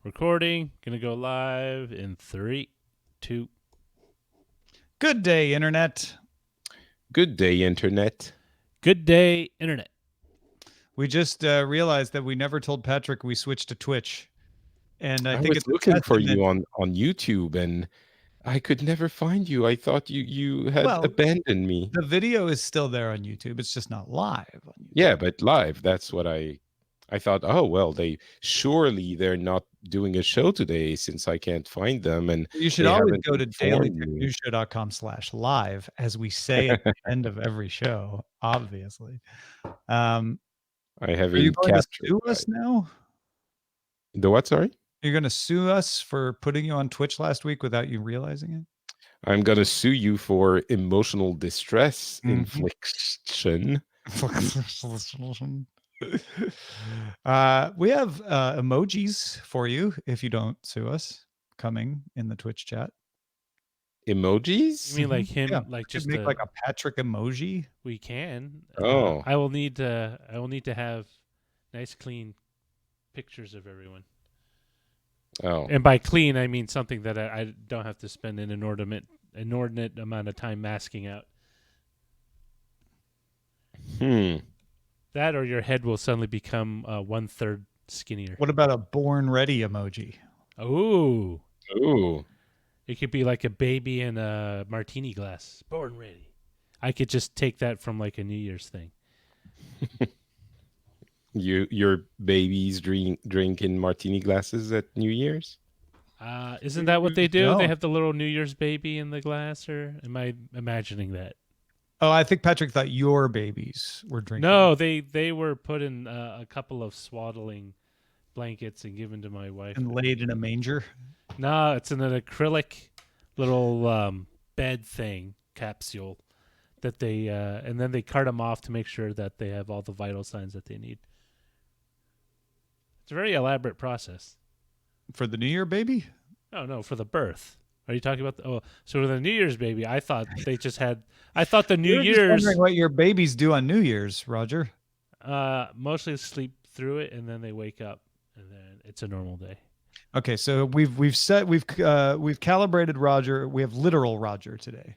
Recording. Gonna go live in 3, 2. Good day, Internet. Good day, Internet. Good day, Internet. We just realized that we never told Patrick we switched to Twitch. And I think was it's looking for you on YouTube, and I could never find you. I thought you had abandoned me. The video is still there on YouTube. It's just not live on YouTube. Yeah, but live. That's what I thought. Oh well, they're not doing a show today since I can't find them. And you should always go to dailytechnewsshow.com/live, as we say at the end of every show. Obviously, I have. Are you going to sue us now? The what? Sorry. You're going to sue us for putting you on Twitch last week without you realizing it? I'm going to sue you for emotional distress infliction. We have emojis for you if you don't sue us coming in the Twitch chat. Emojis? You mean like him? Yeah, like just make like a Patrick emoji? We can. Oh, I will need to have nice, clean pictures of everyone. Oh, and by clean, I mean something that I don't have to spend an inordinate amount of time masking out. That or your head will suddenly become 1/3 skinnier. What about a born ready emoji? Ooh. It could be like a baby in a martini glass. Born ready. I could just take that from like a New Year's thing. Your babies drinking martini glasses at New Year's? Isn't that what they do? No. They have the little New Year's baby in the glass, or am I imagining that? Oh, I think Patrick thought your babies were drinking. No, they were put in a couple of swaddling blankets and given to my wife. And laid in a manger? No, it's in an acrylic little bed thing, capsule, that they and then they cart them off to make sure that they have all the vital signs that they need. It's a very elaborate process. For the New Year baby? No, for the birth. Are you talking about so for the New Year's baby? I thought they just had. I thought the New Year's. Just wondering what your babies do on New Year's, Roger. Mostly sleep through it and then they wake up and then it's a normal day. Okay, so we've calibrated Roger. We have literal Roger today.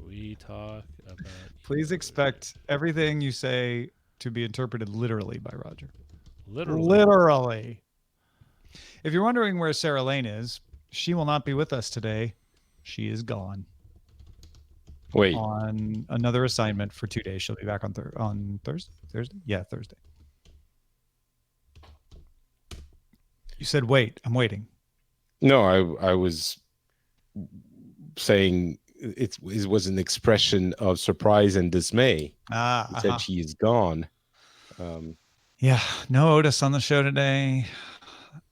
We talk about. Please expect everything you say to be interpreted literally by Roger. Literally. If you're wondering where Sarah Lane is, she will not be with us today. She is gone. Wait. On another assignment for 2 days. She'll be back on Thursday? Thursday? Yeah, Thursday. You said wait. I'm waiting. No, I was saying it was an expression of surprise and dismay. He said she is gone. Yeah, no Otis on the show today.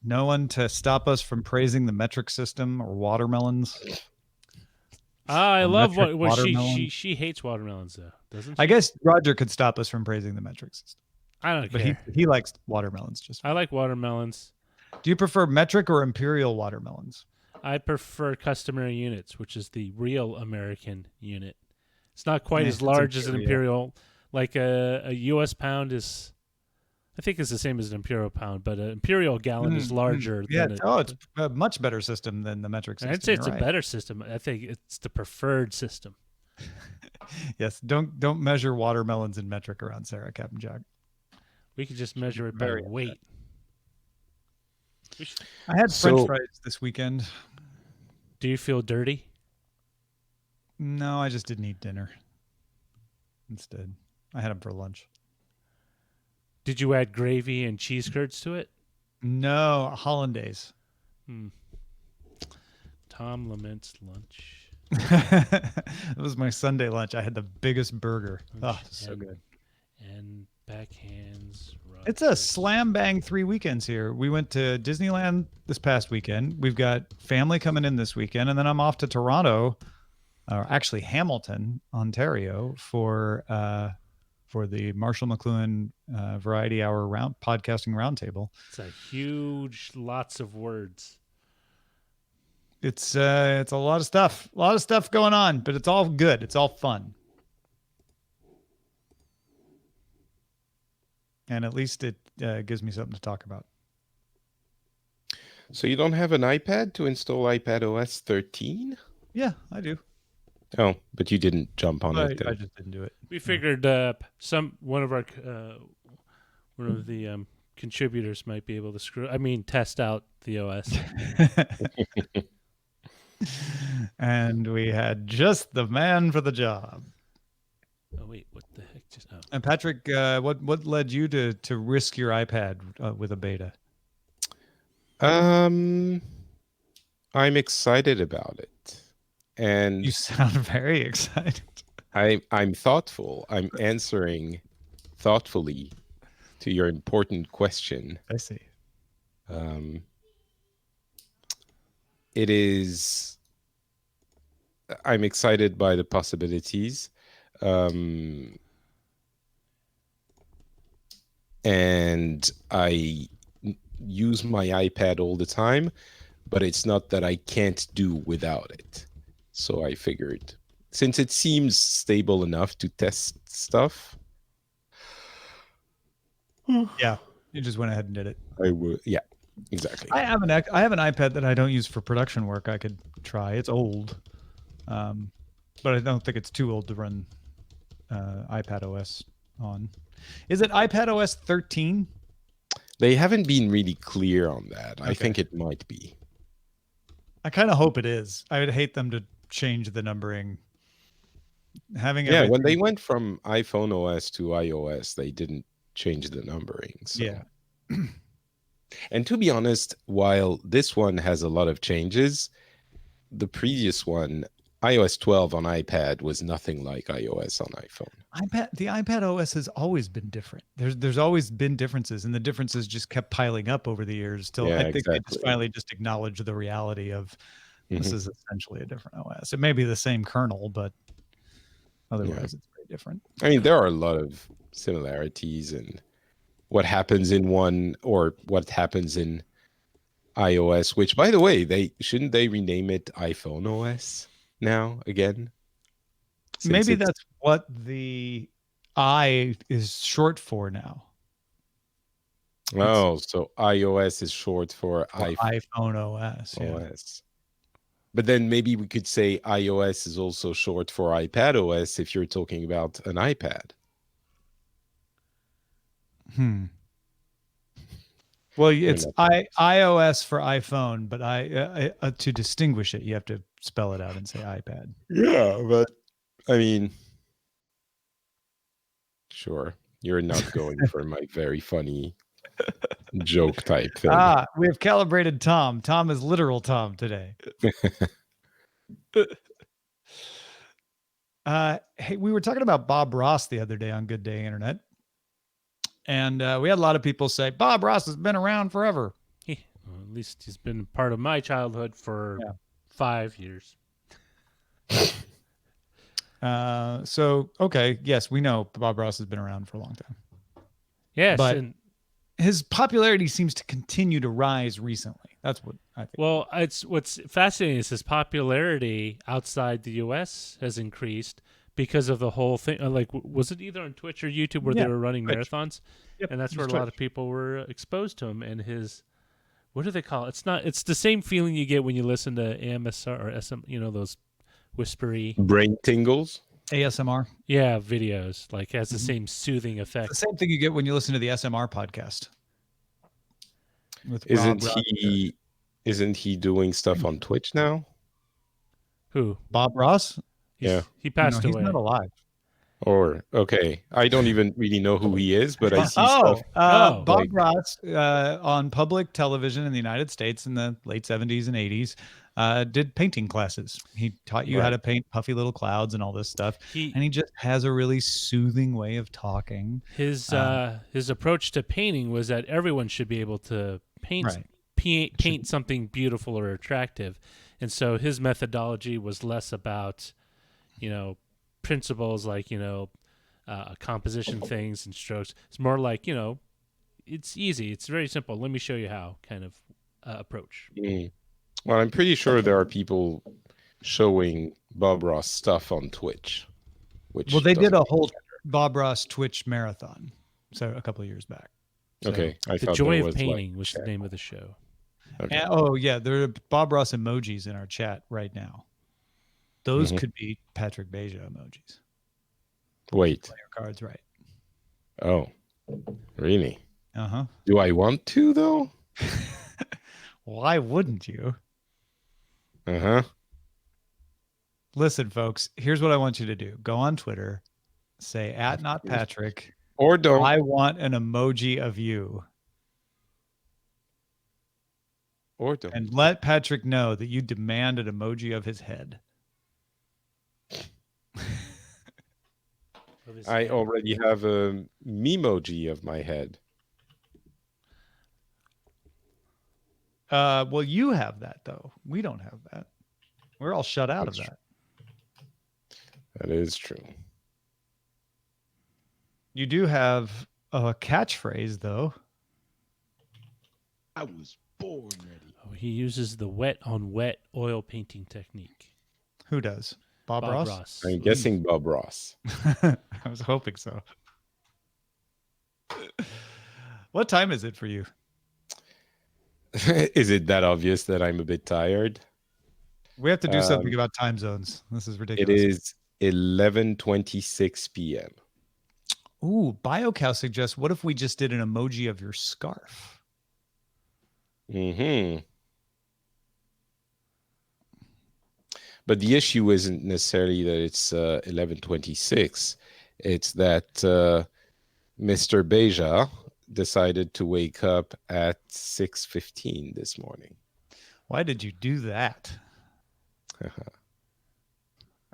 No one to stop us from praising the metric system or watermelons. I love what she hates watermelons though, doesn't she? I guess Roger could stop us from praising the metric system. I don't care. But he likes watermelons just fine. I like watermelons. Do you prefer metric or imperial watermelons? I prefer customary units, which is the real American unit. It's not quite as large as an imperial. Like a U.S. pound is, I think it's the same as an imperial pound, but an imperial gallon is larger. It's a much better system than the metric system. I'd say it's a better system. I think it's the preferred system. Yes, don't measure watermelons in metric around Sarah, Captain Jack. We could just measure it by weight. I had French fries this weekend. Do you feel dirty? No, I just didn't eat dinner. Instead, I had them for lunch. Did you add gravy and cheese curds to it? No, hollandaise. Tom laments lunch. It was my Sunday lunch. I had the biggest burger. So good. And backhands. It's a slam bang 3 weekends here. We went to Disneyland this past weekend. We've got family coming in this weekend, and then I'm off to Toronto, or actually Hamilton, Ontario, for the Marshall McLuhan Variety Hour podcasting roundtable. It's a huge, lots of words. It's a lot of stuff going on, but it's all good. It's all fun. and at least it gives me something to talk about. So you don't have an iPad to install iPad OS 13? Yeah, I do. Oh, but you didn't jump on it I then. just didn't do it. We figured one of the contributors might be able to test out the OS. And we had just the man for the job. Oh wait, what the heck? And Patrick, what led you to risk your iPad with a beta? I'm excited about it, and You sound very excited. I'm thoughtful. I'm answering thoughtfully to your important question. I see. It is. I'm excited by the possibilities. And I use my iPad all the time, but it's not that I can't do without it. So I figured, since it seems stable enough to test stuff, Yeah, you just went ahead and did it. I would. Yeah, exactly. I have an iPad that I don't use for production work. I could try. It's old, but I don't think it's too old to run iPad OS on. Is it iPad OS 13? They haven't been really clear on that. I Okay. think it might be. I kind of hope it is. I would hate them to change the numbering. Having Yeah, when everything- they went from iPhone OS to iOS, they didn't change the numbering. So. Yeah. And to be honest, while this one has a lot of changes, the previous one, iOS 12 on iPad, was nothing like iOS on iPhone. The iPad OS has always been different. There's always been differences, and the differences just kept piling up over the years till Yeah, I think they just exactly. finally just acknowledged the reality of this is essentially a different OS. It may be the same kernel, but otherwise it's very different. I mean, there are a lot of similarities in what happens in one or what happens in iOS, which, by the way, shouldn't they rename it iPhone OS now again? Since Maybe it's- that's what the I is short for now. Oh, so iOS is short for iPhone OS. Yeah. OS. But then maybe we could say iOS is also short for iPad OS if you're talking about an iPad. Well, it's iOS for iPhone, but to distinguish it, you have to spell it out and say iPad. Yeah, but I mean, sure, you're not going for my very funny joke type thing. We have calibrated Tom. Tom is literal Tom today. Hey, we were talking about Bob Ross the other day on Good Day Internet. And we had a lot of people say, Bob Ross has been around forever. At least he's been part of my childhood for 5 years. Okay, yes, we know Bob Ross has been around for a long time. Yes, but his popularity seems to continue to rise recently. That's what I think. Well, what's fascinating is his popularity outside the U.S. has increased because of the whole thing. Like, was it either on Twitch or YouTube where they were running marathons? Yep, and that's where a lot of people were exposed to him. And his, what do they call it? It's the same feeling you get when you listen to AMSR or SM, those whispery brain tingles. ASMR. Yeah, videos. Like, has the same soothing effect. It's the same thing you get when you listen to the SMR podcast. Isn't he doing stuff on Twitch now? Who? Bob Ross? He passed away. He's not alive. Or okay, I don't even really know who he is, but I see stuff. Bob Ross on public television in the United States in the late 70s and 80s did painting classes. He taught you how to paint puffy little clouds and all this stuff. And he just has a really soothing way of talking. His approach to painting was that everyone should be able to paint something beautiful or attractive. And so his methodology was less about, principles like, composition things and strokes. It's more like, it's easy. It's very simple. Let me show you how kind of approach. Well, I'm pretty sure there are people showing Bob Ross stuff on Twitch. They did a whole Bob Ross Twitch marathon. so a couple of years back. So, Okay, I The thought Joy there of was, Painting was chat. the name of the show. Okay. And, oh yeah, there are Bob Ross emojis in our chat right now. Those Mhm. could be Patrick Beja emojis. Wait. Play your cards right. Oh, really? Uh-huh. Do I want to though? Why wouldn't you? Uh-huh. Listen, folks, here's what I want you to do. Go on Twitter, say @NotPatrick. Or don't. I want an emoji of you. Or don't. And let Patrick know that you demand an emoji of his head. I already have a memoji of my head. Well, you have that though. We don't have that. We're all shut out of That's that. That is true. You do have a catchphrase though. I was born ready. Oh, he uses the wet on wet oil painting technique. Who does? Bob Ross? I'm guessing Bob Ross. I was hoping so. What time is it for you? Is it that obvious that I'm a bit tired? We have to do something about time zones. This is It ridiculous. is 11:26 p.m. Ooh, BioCow suggests, what if we just did an emoji of your scarf? Mm-hmm. But the issue isn't necessarily that it's 11:26. It's that Mr. Beja decided to wake up at 6:15 this morning. Why did you do that?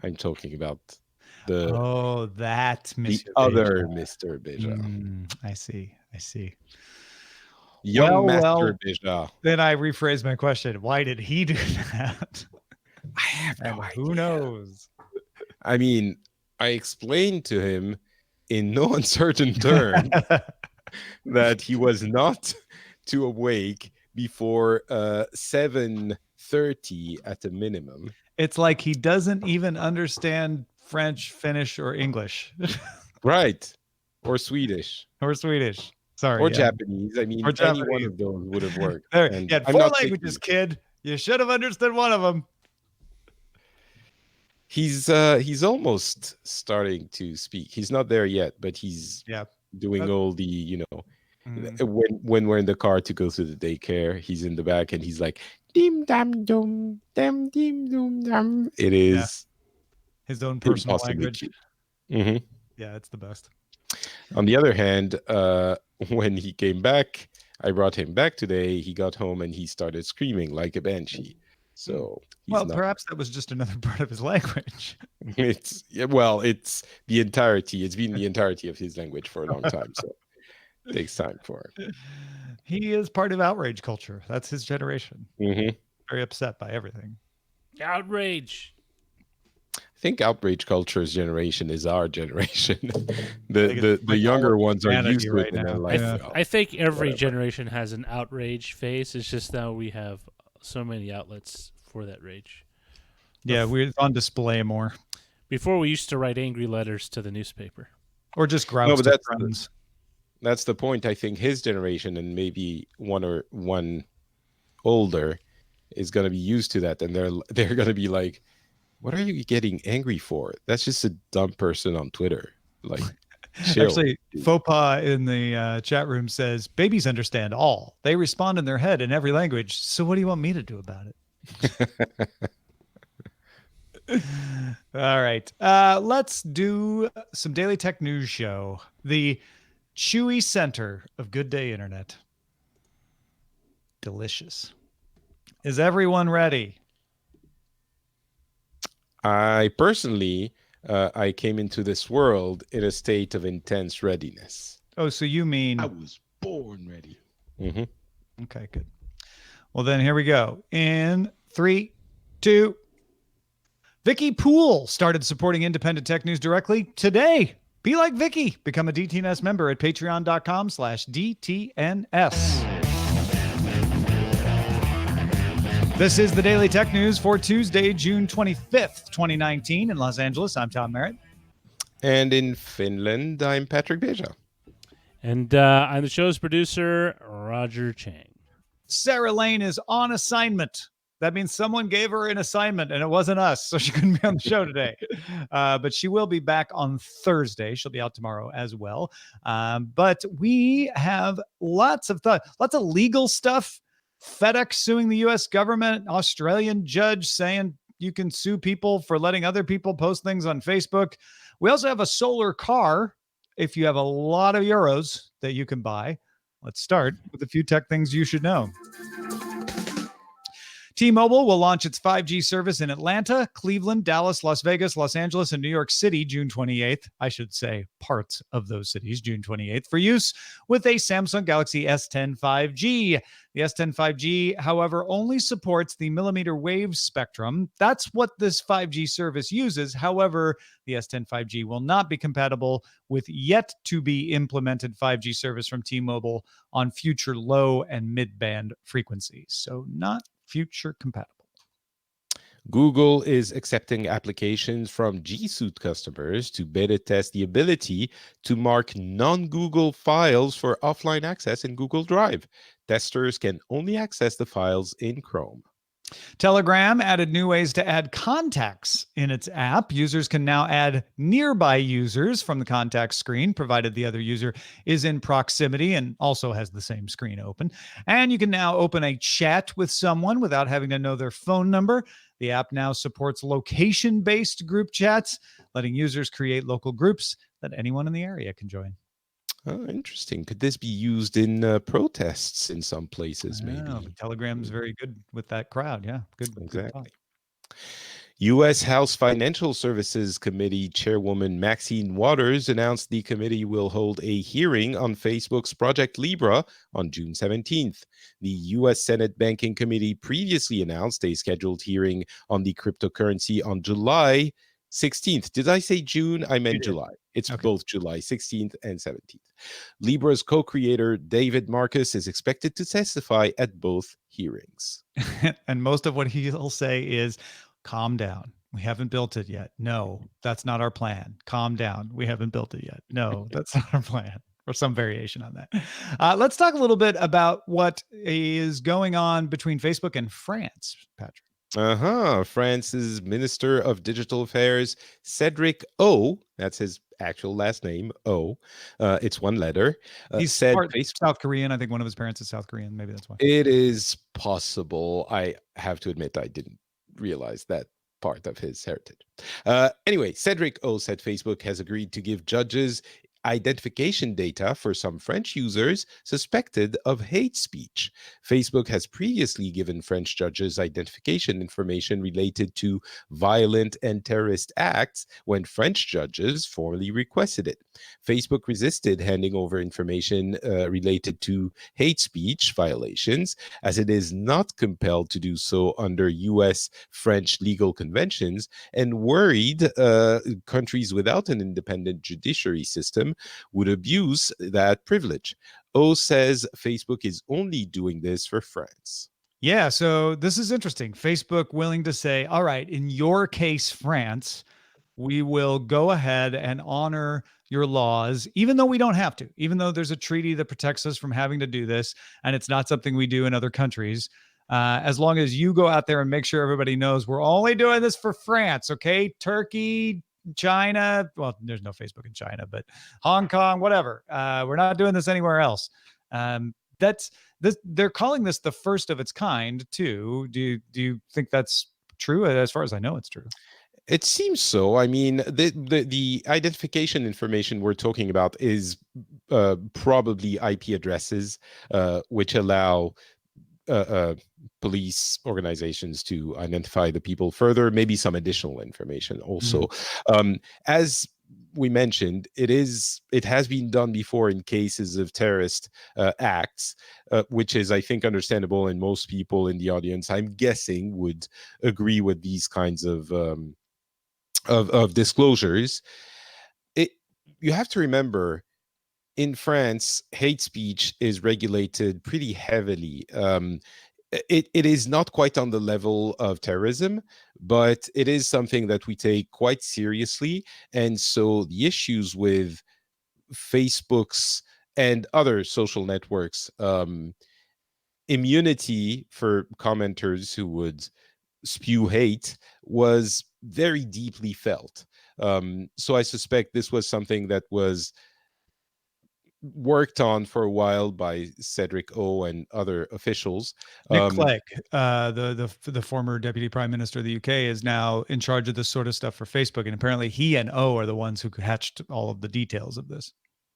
I'm talking about That the Mr. other Mr. Beja. I see. Young Well, Master Beja. Then I rephrase my question. Why did he do that? I have no And idea. who knows? I mean, I explained to him in no uncertain terms that he was not to awake before 7:30 at a minimum. It's like he doesn't even understand French, Finnish, or English. Right. Or Swedish. Or Swedish. Sorry. Or yeah. Japanese. I mean, Or any Japanese. one of those would have worked. There, And you had I'm 4 not languages, taking- kid. You should have understood one of them. He's almost starting to speak. He's not there yet, but he's doing all the, when we're in the car to go to the daycare, he's in the back and he's like, dim dam dum, dam dim dum dam. It is his own personal impossibly language. cute. Mm-hmm. Yeah, it's the best. On the other hand, when he came back, I brought him back today. He got home and he started screaming like a banshee. So perhaps that was just another part of his language. it's the entirety. It's been the entirety of his language for a long time. So it takes time for him. He is part of outrage culture. That's his generation. Mm-hmm. Very upset by everything. Outrage. I think outrage culture's generation is our generation. the younger ones are used to it and they're like, I think every whatever. generation has an outrage phase. It's just now we have so many outlets for that rage. Yeah, we're on display more. Before we used to write angry letters to the newspaper. Or just grouse No, but to friends. That's the point. I think his generation and maybe one older is going to be used to that, and they're going to be like, "What are you getting angry for? That's just a dumb person on Twitter." Like, chill. Actually, Faux Pas in the chat room says, babies understand all. They respond in their head in every language. So what do you want me to do about it? All right. Let's do some Daily Tech News Show. The chewy center of Good Day Internet. Delicious. Is everyone ready? I personally, I came into this world in a state of intense readiness. Oh, so you mean... I was born ready. Mm-hmm. Okay, good. Well, then here we go. In 3, 2... Vicky Poole started supporting independent tech news directly today. Be like Vicky. Become a DTNS member at patreon.com/DTNS. This is the Daily Tech News for Tuesday, June 25th, 2019 in Los Angeles. I'm Tom Merritt. And in Finland, I'm Patrick Beja. And I'm the show's producer, Roger Chang. Sarah Lane is on assignment. That means someone gave her an assignment and it wasn't us, so she couldn't be on the show today. But she will be back on Thursday. She'll be out tomorrow as well. But we have lots of legal stuff. FedEx suing the U.S. government, Australian judge saying you can sue people for letting other people post things on Facebook. We also have a solar car if you have a lot of euros that you can buy. Let's start with a few tech things you should know. T-Mobile will launch its 5G service in Atlanta, Cleveland, Dallas, Las Vegas, Los Angeles, and New York City June 28th. I should say parts of those cities June 28th for use with a Samsung Galaxy S10 5G. The S10 5G, however, only supports the millimeter wave spectrum. That's what this 5G service uses. However, the S10 5G will not be compatible with yet to be implemented 5G service from T-Mobile on future low and mid-band frequencies. So not future compatible. Google is accepting applications from G Suite customers to beta test the ability to mark non-Google files for offline access in Google Drive. Testers can only access the files in Chrome. Telegram added new ways to add contacts in its app. Users can now add nearby users from the contact screen, provided the other user is in proximity and also has the same screen open. And you can now open a chat with someone without having to know their phone number. The app now supports location-based group chats, letting users create local groups that anyone in the area can join. Oh, interesting. Could this be used in protests in some places, maybe? Telegram's very good with that crowd. Yeah, good. Exactly. U.S. House Financial Services Committee Chairwoman Maxine Waters announced the committee will hold a hearing on Facebook's Project Libra on June 17th. The U.S. Senate Banking Committee previously announced a scheduled hearing on the cryptocurrency on July 16th. Did I say June? I meant July. It's okay. Both July 16th and 17th. Libra's co-creator, David Marcus, is expected to testify at both hearings. And most of what he'll say is, calm down. We haven't built it yet. No, that's not our plan. Calm down. We haven't built it yet. No, that's not our plan. Or some variation on that. Let's talk a little bit about what is going on between Facebook and France, Patrick. France's Minister of Digital Affairs, Cedric O, that's his actual last name, O. It's one letter. He's said South Korean. I think one of his parents is South Korean. Maybe that's why. It is possible. I have to admit, I didn't realize that part of his heritage. Anyway, Cedric O said Facebook has agreed to give judges identification data for some French users suspected of hate speech. Facebook has previously given French judges identification information related to violent and terrorist acts when French judges formally requested it. Facebook resisted handing over information related to hate speech violations, as it is not compelled to do so under U.S.-French legal conventions, and worried countries without an independent judiciary system would abuse that privilege. O says Facebook is only doing this for France. Yeah, so this is interesting. Facebook willing to say, all right, in your case, France, we will go ahead and honor your laws, even though we don't have to, even though there's a treaty that protects us from having to do this, and it's not something we do in other countries. As long as you go out there and make sure everybody knows we're only doing this for France, okay? Turkey, China, well, there's no Facebook in China, but Hong Kong, whatever. We're not doing this anywhere else. That's this. They're calling this the first of its kind, too. Do you think that's true? As far as I know, it's true. It seems so. I mean, the identification information we're talking about is probably IP addresses, which allow police organizations to identify the people further, maybe some additional information also. As we mentioned, it has been done before in cases of terrorist acts, which is, I think, understandable, and most people in the audience, I'm guessing, would agree with these kinds of disclosures. You have to remember, in France, hate speech is regulated pretty heavily. It is not quite on the level of terrorism, but it is something that we take quite seriously. And so the issues with Facebook's and other social networks, immunity for commenters who would spew hate was very deeply felt. So I suspect this was something that was worked on for a while by Cedric O and other officials. Nick Clegg, the former deputy prime minister of the UK, is now in charge of this sort of stuff for Facebook, and apparently he and O are the ones who hatched all of the details of this.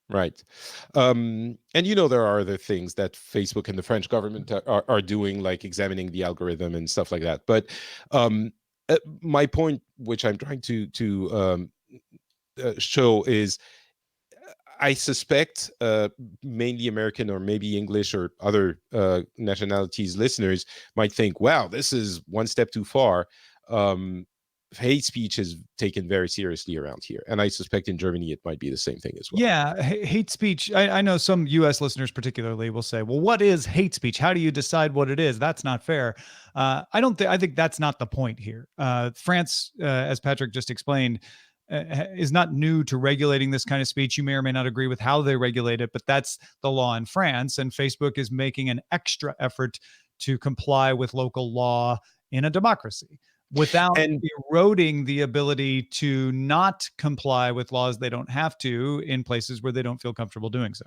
Right. And there are other things that Facebook and the French government are doing, like examining the algorithm and stuff like that. But my point, which I'm trying to show, is I suspect mainly American or maybe English or other nationalities listeners might think, wow, this is one step too far. Hate speech is taken very seriously around here. And I suspect in Germany it might be the same thing as well. Yeah, hate speech. I know some US listeners particularly will say, well, what is hate speech? How do you decide what it is? That's not fair. I think that's not the point here. France, as Patrick just explained, is not new to regulating this kind of speech. You may or may not agree with how they regulate it, but that's the law in France. And Facebook is making an extra effort to comply with local law in a democracy without eroding the ability to not comply with laws they don't have to in places where they don't feel comfortable doing so.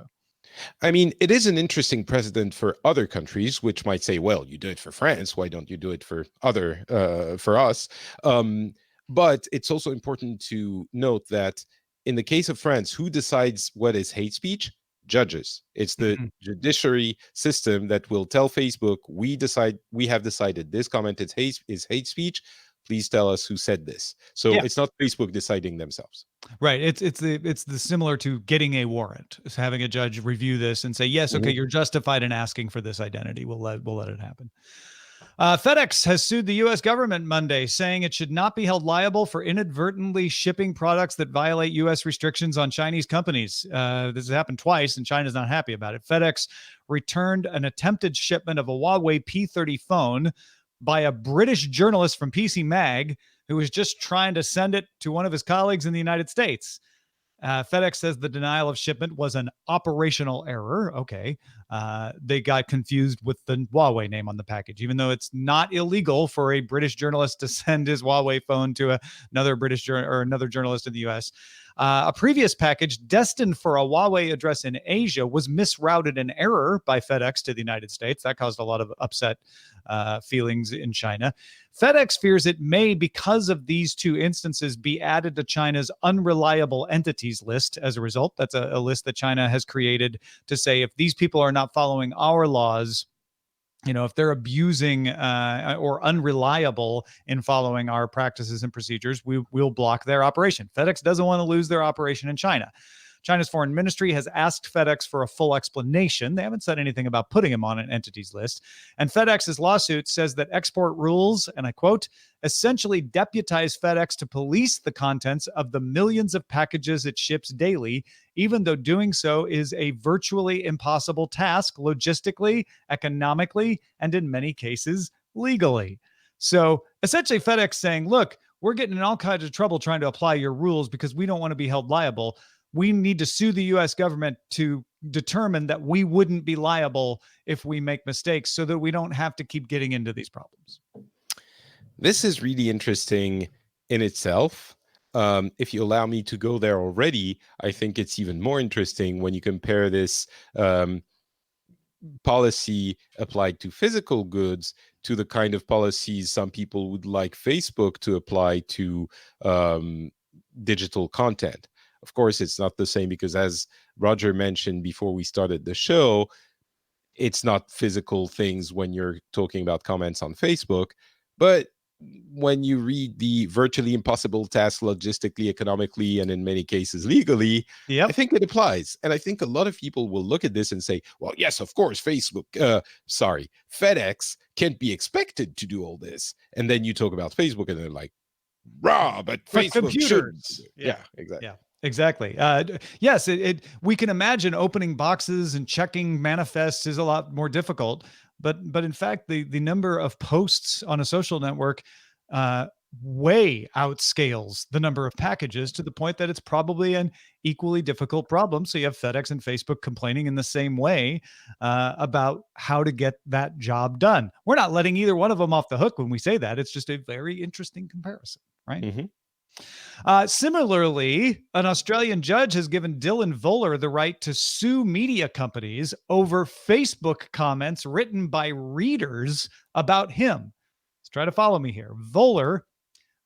I mean, it is an interesting precedent for other countries, which might say, well, you do it for France, why don't you do it for us? But it's also important to note that in the case of France, who decides what is hate speech? Judges. It's the judiciary system that will tell Facebook, we have decided this comment is hate speech. Please tell us who said this. So it's not Facebook deciding themselves. Right. It's the similar to getting a warrant. It's having a judge review this and say, yes, okay, you're justified in asking for this identity. We'll let it happen. FedEx has sued the U.S. government Monday, saying it should not be held liable for inadvertently shipping products that violate U.S. restrictions on Chinese companies. This has happened twice, and China's not happy about it. FedEx returned an attempted shipment of a Huawei P30 phone by a British journalist from PC Mag who was just trying to send it to one of his colleagues in the United States. FedEx says the denial of shipment was an operational error. Okay. They got confused with the Huawei name on the package, even though it's not illegal for a British journalist to send his Huawei phone to another journalist in the U.S. A previous package destined for a Huawei address in Asia was misrouted in error by FedEx to the United States. That caused a lot of upset feelings in China. FedEx fears it may, because of these two instances, be added to China's unreliable entities list as a result. That's a list that China has created to say if these people are not following our laws, if they're abusing or unreliable in following our practices and procedures, we'll block their operation. FedEx doesn't want to lose their operation in China. China's foreign ministry has asked FedEx for a full explanation. They haven't said anything about putting him on an entities list. And FedEx's lawsuit says that export rules, and I quote, essentially deputize FedEx to police the contents of the millions of packages it ships daily, even though doing so is a virtually impossible task logistically, economically, and in many cases, legally. So essentially FedEx saying, look, we're getting in all kinds of trouble trying to apply your rules because we don't want to be held liable. We need to sue the U.S. government to determine that we wouldn't be liable if we make mistakes so that we don't have to keep getting into these problems. This is really interesting in itself. If you allow me to go there already, I think it's even more interesting when you compare this policy applied to physical goods to the kind of policies some people would like Facebook to apply to digital content. Of course, it's not the same because, as Roger mentioned before we started the show, it's not physical things when you're talking about comments on Facebook. But when you read the virtually impossible task logistically, economically, and in many cases legally, I think it applies. And I think a lot of people will look at this and say, well, yes, of course, FedEx can't be expected to do all this. And then you talk about Facebook and they're like, rah, but Facebook should. Yeah, exactly. Yeah. Exactly. Yes, we can imagine opening boxes and checking manifests is a lot more difficult. But in fact, the number of posts on a social network way outscales the number of packages to the point that it's probably an equally difficult problem. So you have FedEx and Facebook complaining in the same way about how to get that job done. We're not letting either one of them off the hook when we say that. It's just a very interesting comparison, right? Mm-hmm. Similarly, an Australian judge has given Dylan Voller the right to sue media companies over Facebook comments written by readers about him. Let's try to follow me here. Voller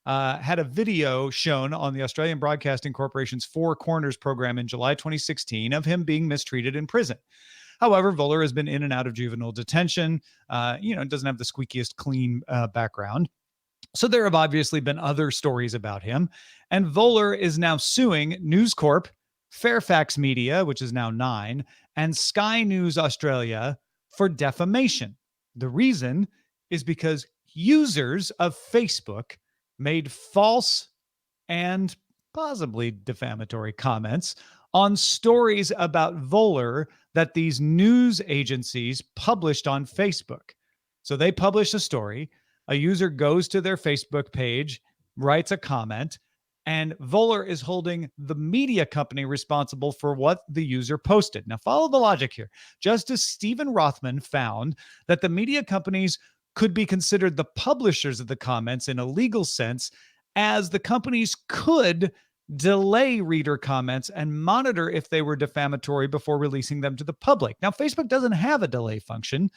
had a video shown on the Australian Broadcasting Corporation's Four Corners program in July 2016 of him being mistreated in prison. However, Voller has been in and out of juvenile detention. Doesn't have the squeakiest clean background. So there have obviously been other stories about him. And Voller is now suing News Corp, Fairfax Media, which is now Nine, and Sky News Australia for defamation. The reason is because users of Facebook made false and possibly defamatory comments on stories about Voller that these news agencies published on Facebook. So they publish a story. A user goes to their Facebook page, writes a comment, and Voller is holding the media company responsible for what the user posted. Now, follow the logic here. Justice Stephen Rothman found that the media companies could be considered the publishers of the comments in a legal sense, as the companies could delay reader comments and monitor if they were defamatory before releasing them to the public. Now, Facebook doesn't have a delay function,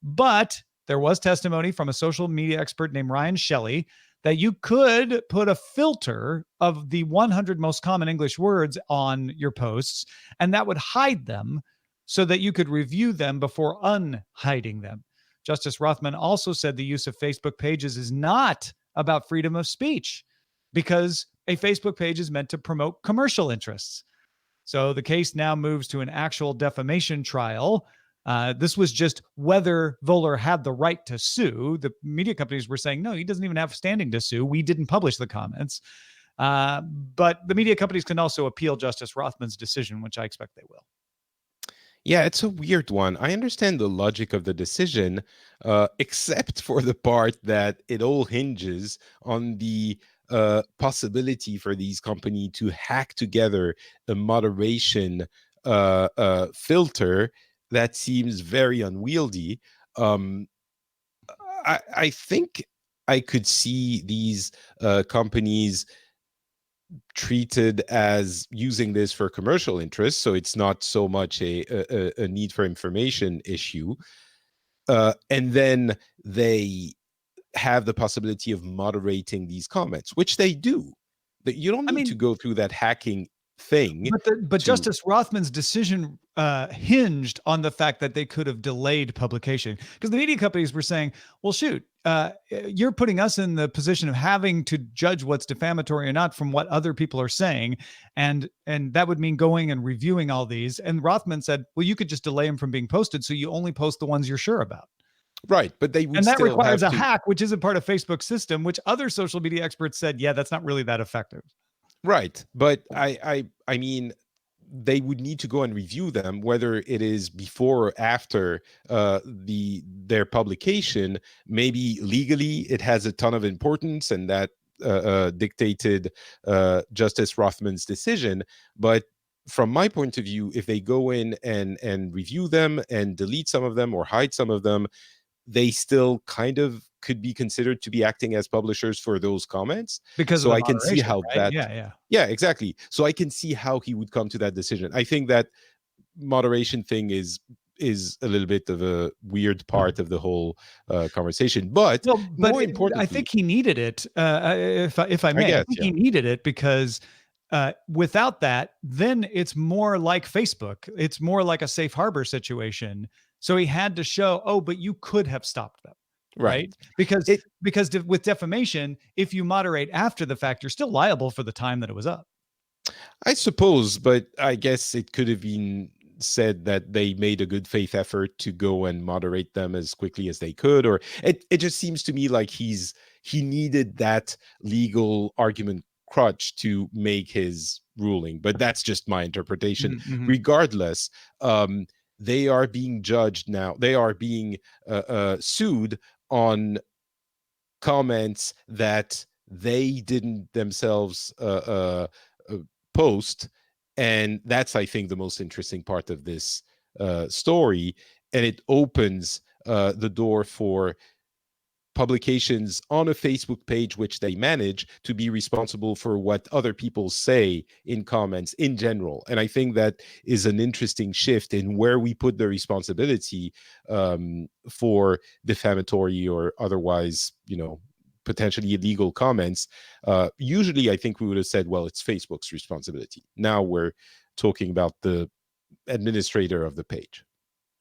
but there was testimony from a social media expert named Ryan Shelley that you could put a filter of the 100 most common English words on your posts, and that would hide them so that you could review them before unhiding them. Justice Rothman also said the use of Facebook pages is not about freedom of speech, because a Facebook page is meant to promote commercial interests. So the case now moves to an actual defamation trial. This was just whether Voller had the right to sue. The media companies were saying, no, he doesn't even have standing to sue. We didn't publish the comments. But the media companies can also appeal Justice Rothman's decision, which I expect they will. Yeah, it's a weird one. I understand the logic of the decision, except for the part that it all hinges on the possibility for these companies to hack together a moderation filter that seems very unwieldy. I think I could see these companies treated as using this for commercial interests, so it's not so much a need for information issue. And then they have the possibility of moderating these comments, which they do. That you don't need to go through that hacking thing. But Justice Rothman's decision hinged on the fact that they could have delayed publication, because the media companies were saying, well, shoot, you're putting us in the position of having to judge what's defamatory or not from what other people are saying. And that would mean going and reviewing all these. And Rothman said, well, you could just delay them from being posted, so you only post the ones you're sure about. Right, but they would and that still requires have a hack, which isn't part of Facebook's system, which other social media experts said, yeah, that's not really that effective. Right, but I mean, they would need to go and review them, whether it is before or after their publication. Maybe legally it has a ton of importance, and that dictated Justice Rothman's decision. But from my point of view, if they go in and review them and delete some of them or hide some of them, they still kind of could be considered to be acting as publishers for those comments. Because so of I can see how right? that yeah, exactly. So I can see how he would come to that decision. I think that moderation thing is a little bit of a weird part of the whole conversation, but more importantly, I think he needed it. If I may, I think he needed it because without that, then it's more like Facebook. It's more like a safe harbor situation. So he had to show, oh, but you could have stopped them. Right. Because with defamation, if you moderate after the fact, you're still liable for the time that it was up. I suppose, but I guess it could have been said that they made a good faith effort to go and moderate them as quickly as they could, or it just seems to me like he needed that legal argument crutch to make his ruling. But that's just my interpretation. Mm-hmm. Regardless, they are being judged now. They are being sued on comments that they didn't themselves post. And that's, I think, the most interesting part of this story. And it opens the door for publications on a Facebook page which they manage to be responsible for what other people say in comments in general. And I think that is an interesting shift in where we put the responsibility for defamatory or otherwise, potentially illegal comments. Usually, I think we would have said, well, it's Facebook's responsibility. Now we're talking about the administrator of the page.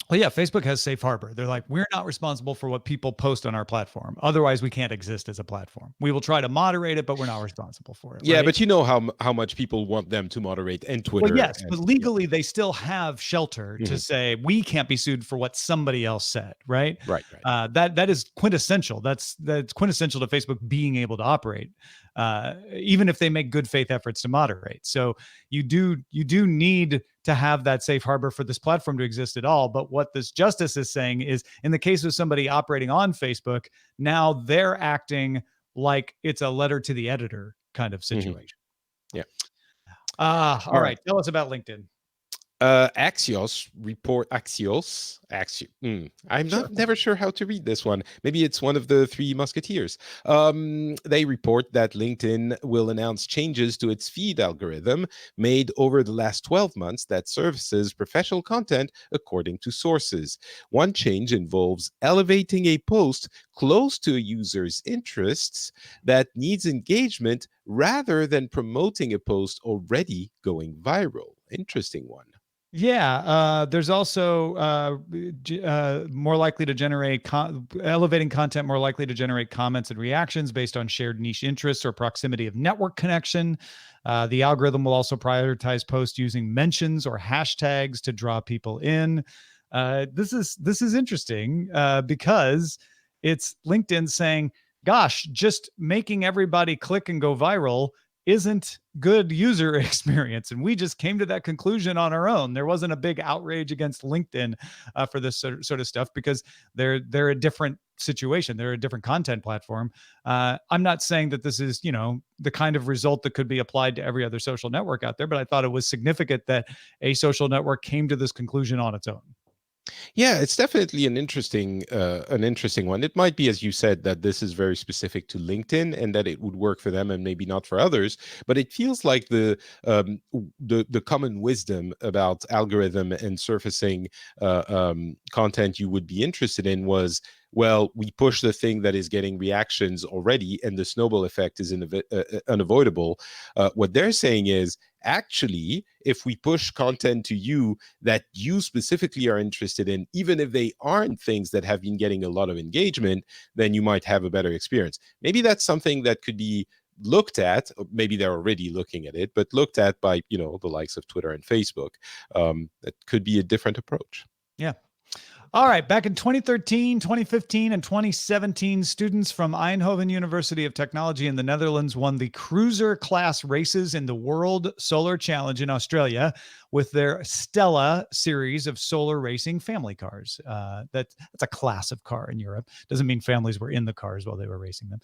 Well, yeah, Facebook has safe harbor. They're like, we're not responsible for what people post on our platform. Otherwise, we can't exist as a platform. We will try to moderate it, but we're not responsible for it. Yeah, right? but you know how much people want them to moderate, and Twitter. Well, yes, and, but legally they still have shelter to say we can't be sued for what somebody else said, right? Right. That is quintessential. That's quintessential to Facebook being able to operate, even if they make good faith efforts to moderate. So you do need to have that safe harbor for this platform to exist at all. But what this justice is saying is, in the case of somebody operating on Facebook, now they're acting like it's a letter to the editor kind of situation. Yeah. All right. Tell us about LinkedIn. Axios. I'm never sure how to read this one. Maybe it's one of the three musketeers. They report that LinkedIn will announce changes to its feed algorithm made over the last 12 months that services professional content according to sources. One change involves elevating a post close to a user's interests that needs engagement rather than promoting a post already going viral. Interesting one. Yeah, there's also more likely to generate elevating content more likely to generate comments and reactions based on shared niche interests or proximity of network connection. The algorithm will also prioritize posts using mentions or hashtags to draw people in. This is interesting because it's LinkedIn saying, "Gosh, just making everybody click and go viral isn't good user experience." And we just came to that conclusion on our own. There wasn't a big outrage against LinkedIn for this sort of stuff because they're a different situation. They're a different content platform. I'm not saying that this is, the kind of result that could be applied to every other social network out there, but I thought it was significant that a social network came to this conclusion on its own. Yeah, it's definitely an interesting one. It might be, as you said, that this is very specific to LinkedIn and that it would work for them and maybe not for others. But it feels like the common wisdom about algorithm and surfacing content you would be interested in was, well, we push the thing that is getting reactions already, and the snowball effect is unavoidable. What they're saying is, actually, if we push content to you that you specifically are interested in, even if they aren't things that have been getting a lot of engagement, then you might have a better experience. Maybe that's something that could be looked at, or maybe they're already looking at it, but looked at by, the likes of Twitter and Facebook. That could be a different approach. Yeah. All right. Back in 2013, 2015, and 2017, students from Eindhoven University of Technology in the Netherlands won the cruiser class races in the World Solar Challenge in Australia with their Stella series of solar racing family cars. That's a class of car in Europe. Doesn't mean families were in the cars while they were racing them.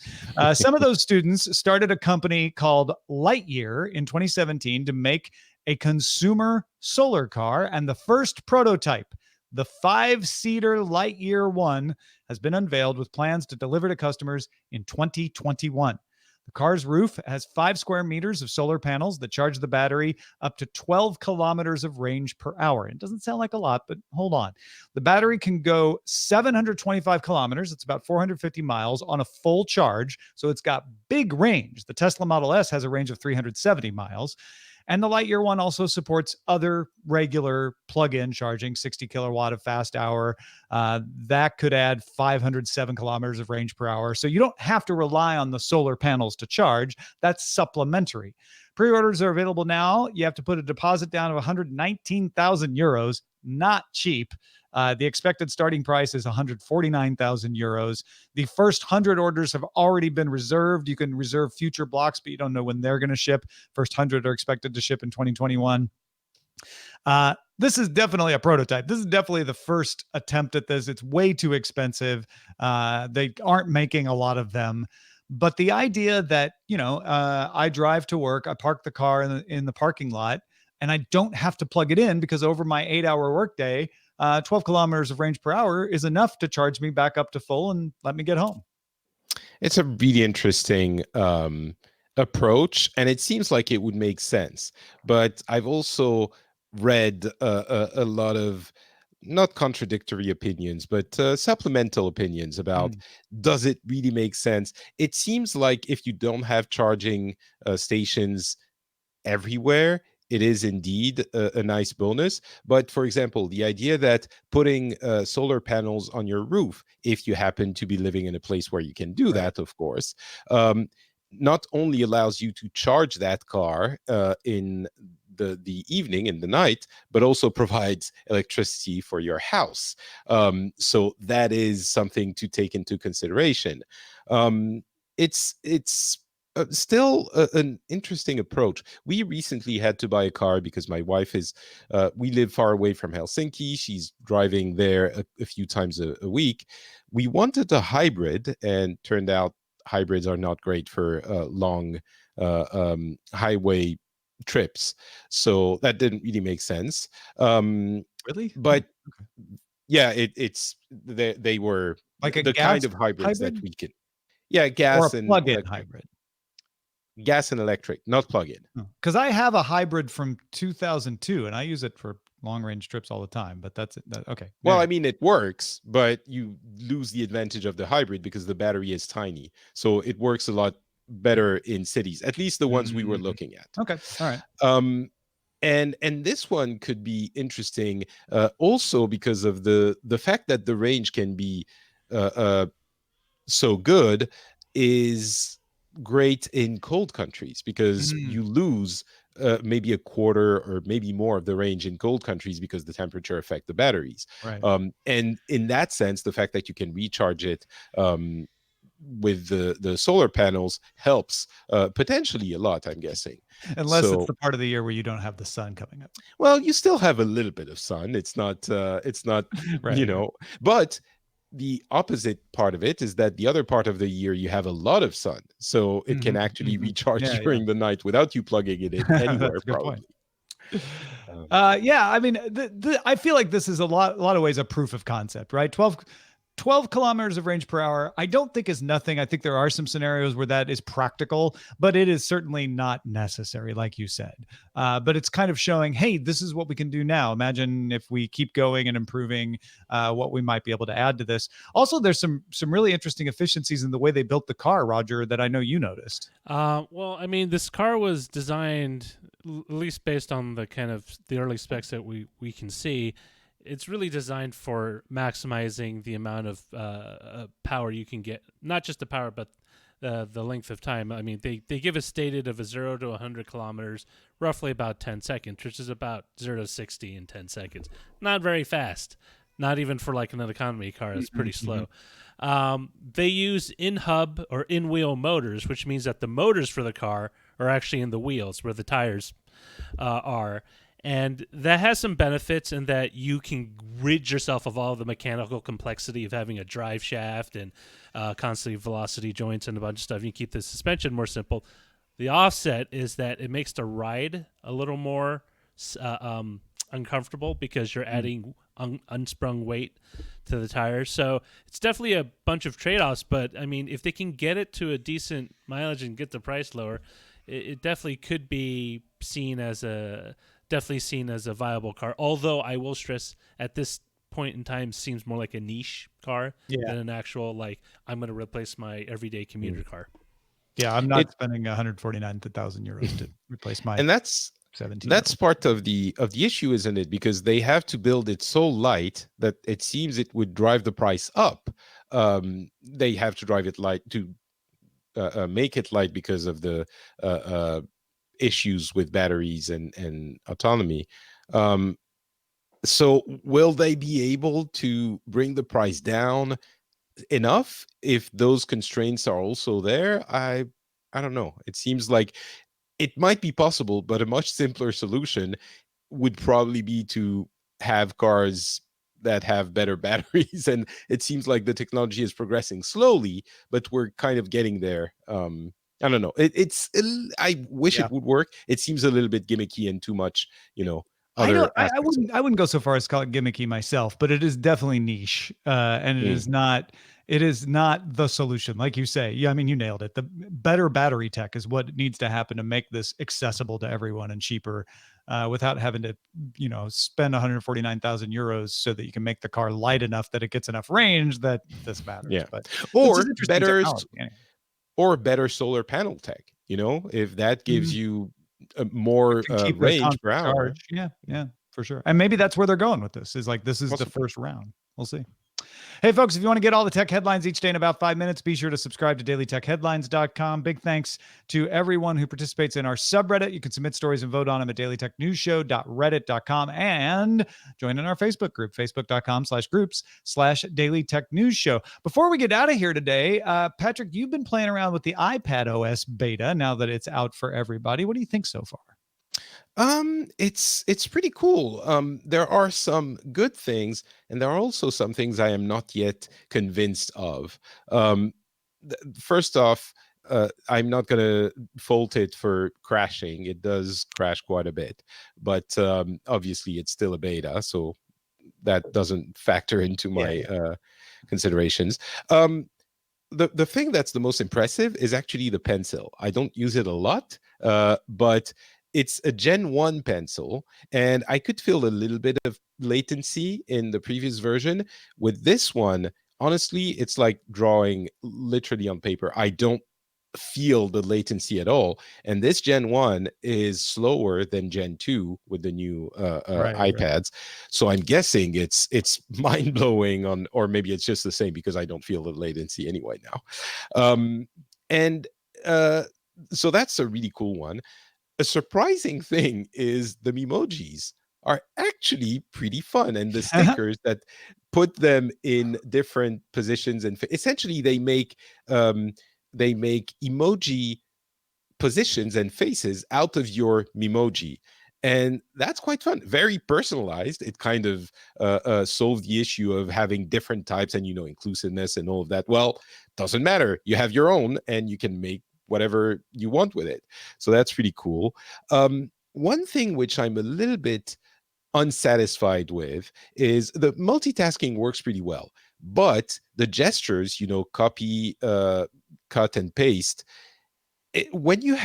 Some of those students started a company called Lightyear in 2017 to make a consumer solar car, and the first prototype, the 5-seater Lightyear 1, has been unveiled with plans to deliver to customers in 2021. The car's roof has 5 square meters of solar panels that charge the battery up to 12 kilometers of range per hour. It doesn't sound like a lot, but hold on. The battery can go 725 kilometers. It's about 450 miles on a full charge. So it's got big range. The Tesla Model S has a range of 370 miles. And the Lightyear 1 also supports other regular plug-in charging, 60 kilowatt of fast hour. That could add 507 kilometers of range per hour. So you don't have to rely on the solar panels to charge. That's supplementary. Pre-orders are available now. You have to put a deposit down of 119,000 euros. Not cheap. The expected starting price is 149,000 euros. The first 100 orders have already been reserved. You can reserve future blocks, but you don't know when they're going to ship. First 100 are expected to ship in 2021. This is definitely a prototype. This is definitely the first attempt at this. It's way too expensive. They aren't making a lot of them. But the idea that, I drive to work, I park the car in the parking lot, and I don't have to plug it in because over my 8-hour workday, 12 kilometers of range per hour is enough to charge me back up to full and let me get home. It's a really interesting approach, and it seems like it would make sense. But I've also read a lot of not contradictory opinions, but supplemental opinions about Mm. does it really make sense? It seems like if you don't have charging stations everywhere, it is indeed a nice bonus. But for example, the idea that putting solar panels on your roof, if you happen to be living in a place where you can do Right. that, of course, um, not only allows you to charge that car in the evening, in the night, but also provides electricity for your house. So that is something to take into consideration. It's still an interesting approach. We recently had to buy a car because my wife is, we live far away from Helsinki. She's driving there a few times a week. We wanted a hybrid, and turned out hybrids are not great for long highway trips. So that didn't really make sense. Really? But Okay. yeah, they were Like a the kind gas of hybrids that hybrid we could. Yeah, or a plug-in hybrid? gas and electric, not plug-in. Because I have a hybrid from 2002 and I use it for long range trips all the time. But that's it. Okay. Well, Anyway. I mean, it works, but you lose the advantage of the hybrid because the battery is tiny. So it works a lot better in cities, at least the ones we were Mhm. looking at. Okay. All right. And this one could be interesting, also because of the fact that the range can be uh, uh, so good is great in cold countries, because Mm, you lose maybe a quarter or maybe more of the range in cold countries because the temperature affect the batteries. right. And in that sense, the fact that you can recharge it with the solar panels helps potentially a lot, I'm guessing. Unless it's So, the part of the year where you don't have the sun coming up. well, you still have a little bit of sun. It's not Right. Right. but the opposite part of it is that the other part of the year you have a lot of sun, so it can Mhm, actually mhm. recharge Yeah. Yeah. during the night without you plugging it in anywhere, That's a good point. probably. um, Yeah, I mean, I feel like this is a lot of ways a proof of concept, right? 12 kilometers of range per hour, I don't think is nothing. I think there are some scenarios where that is practical, but it is certainly not necessary, like you said. But it's kind of showing, hey, this is what we can do now. Imagine if we keep going and improving what we might be able to add to this. Also, there's some really interesting efficiencies in the way they built the car, Roger, that I know you noticed. Well, I mean, this car was designed, at least based on the kind of the early specs that we can see. It's really designed for maximizing the amount of power you can get, not just the power, but the length of time. I mean, they give a stated of a 0 to 100 kilometers, roughly about 10 seconds, which is about 0 to 60 in 10 seconds. Not very fast. Not even for like an economy car. It's pretty slow. They use in-hub or in-wheel motors, which means that the motors for the car are actually in the wheels where the tires are. And that has some benefits in that you can rid yourself of all the mechanical complexity of having a drive shaft and constantly velocity joints and a bunch of stuff. You keep the suspension more simple. The offset is that it makes the ride a little more uncomfortable because you're adding unsprung weight to the tires. So it's definitely a bunch of trade-offs. But I mean, if they can get it to a decent mileage and get the price lower, it definitely could be seen as a viable car. Although I will stress, at this point in time, seems more like a niche car Yeah. than an actual like I'm going to replace my everyday commuter car. Yeah, I'm not it spending 149,000 euros to replace my and that's 17-year-old. part of the issue, isn't it? Because they have to build it so light that it seems it would drive the price up. They have to drive it light to make it light because of the uh, uh, issues with batteries and autonomy. Um, so will they be able to bring the price down enough if those constraints are also there? I don't know. It seems like it might be possible, but a much simpler solution would probably be to have cars that have better batteries, and it seems like the technology is progressing slowly, but we're kind of getting there. I don't know. I wish Yeah. it would work. It seems a little bit gimmicky and too much, I other don't. I aspects of wouldn't. I wouldn't go so far as to call it gimmicky myself, but it is definitely niche, and it it. is not. It is not the solution, like you say. Yeah, I mean, you nailed it. The better battery tech is what needs to happen to make this accessible to everyone and cheaper, without having to, spend 149,000 euros so that you can make the car light enough that it gets enough range that this matters. Yeah, But this is or interesting technology. Anyway. better solar panel tech. If that gives Mhm. you But more to keep a range per constant hour, charge, yeah, yeah, for sure. And maybe that's where they're going with this. Is like this is the possibly. first round. We'll see. Hey, folks, if you want to get all the tech headlines each day in about 5 minutes, be sure to subscribe to dailytechheadlines.com. Big thanks to everyone who participates in our subreddit. You can submit stories and vote on them at dailytechnewsshow.reddit.com and join in our Facebook group, facebook.com/groups/dailytechnewsshow. Before we get out of here today, Patrick, you've been playing around with the iPad OS beta now that it's out for everybody. What do you think so far? It's pretty cool. There are some good things, and there are also some things I am not yet convinced of. First off, I'm not gonna fault it for crashing. It does crash quite a bit, but obviously it's still a beta, so that doesn't factor into Yeah, my yeah. considerations. Um, the thing that's the most impressive is actually the pencil. I don't use it a lot, but it's a Gen 1 pencil, and I could feel a little bit of latency in the previous version. With this one, honestly, it's like drawing literally on paper. I don't feel the latency at all. And this Gen 1 is slower than Gen 2 with the new Right, right. iPads. So I'm guessing it's mind blowing on, or maybe it's just the same because I don't feel the latency anyway now. And uh, so that's a really cool one. A surprising thing is the emojis are actually pretty fun, and the stickers that put them in different positions, and essentially um, they make emoji positions and faces out of your memoji. And that's quite fun, very personalized. It kind of solved the issue of having different types and inclusiveness and all of that. Well, doesn't matter, you have your own and you can make whatever you want with it. So that's pretty cool. One thing which I'm a little bit unsatisfied with is the multitasking works pretty well, but the gestures, copy, cut and paste, when you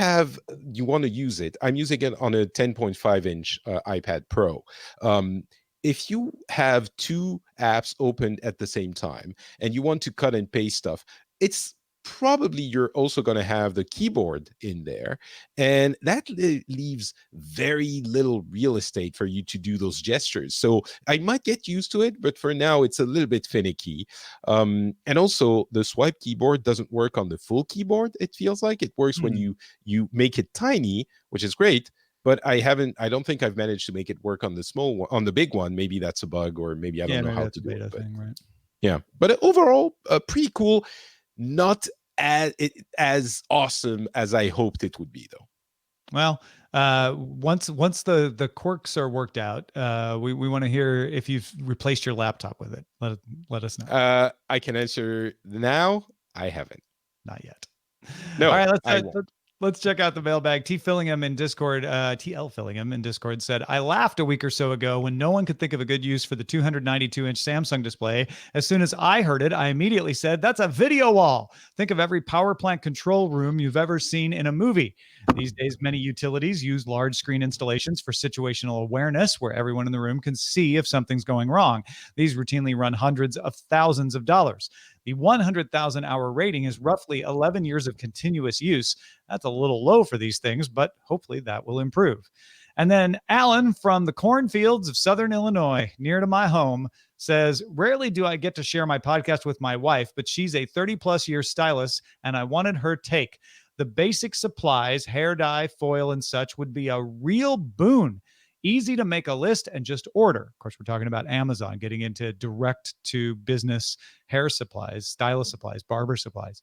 want to use it. I'm using it on a 10.5-inch iPad Pro. um, if you have two apps open at the same time and you want to cut and paste stuff, it's probably you're also going to have the keyboard in there, and that leaves very little real estate for you to do those gestures. So I might get used to it, but for now it's a little bit finicky. And also the swipe keyboard doesn't work on the full keyboard. It feels like it works when Hmm. you make it tiny, which is great, but I don't think I've managed to make it work on the small one, on the big one. Maybe that's a bug, or maybe I don't Yeah, know maybe how that's to a do it. beta But thing, right? yeah, but overall, pretty cool. Not as awesome as I hoped it would be, though. Well, once the quirks are worked out, we want to hear if you've replaced your laptop with it. Let us know. I can answer now. I haven't. Not yet. All No, right, I won't. let's check out the mailbag. T Fillingham in Discord, TL Fillingham in Discord said, "I laughed a week or so ago when no one could think of a good use for the 292-inch Samsung display. As soon as I heard it, I immediately said, that's a video wall. Think of every power plant control room you've ever seen in a movie. These days, many utilities use large screen installations for situational awareness, where everyone in the room can see if something's going wrong. These routinely run hundreds of thousands of dollars. The 100,000 hour rating is roughly 11 years of continuous use. That's a little low for these things, but hopefully that will improve." And then Alan from the cornfields of Southern Illinois, near to my home, says, "Rarely do I get to share my podcast with my wife, but she's a 30+ year stylist, and I wanted her take. The basic supplies, hair dye, foil, and such would be a real boon. Easy to make a list and just order." Of course, we're talking about Amazon, getting into direct to business hair supplies, stylist supplies, barber supplies.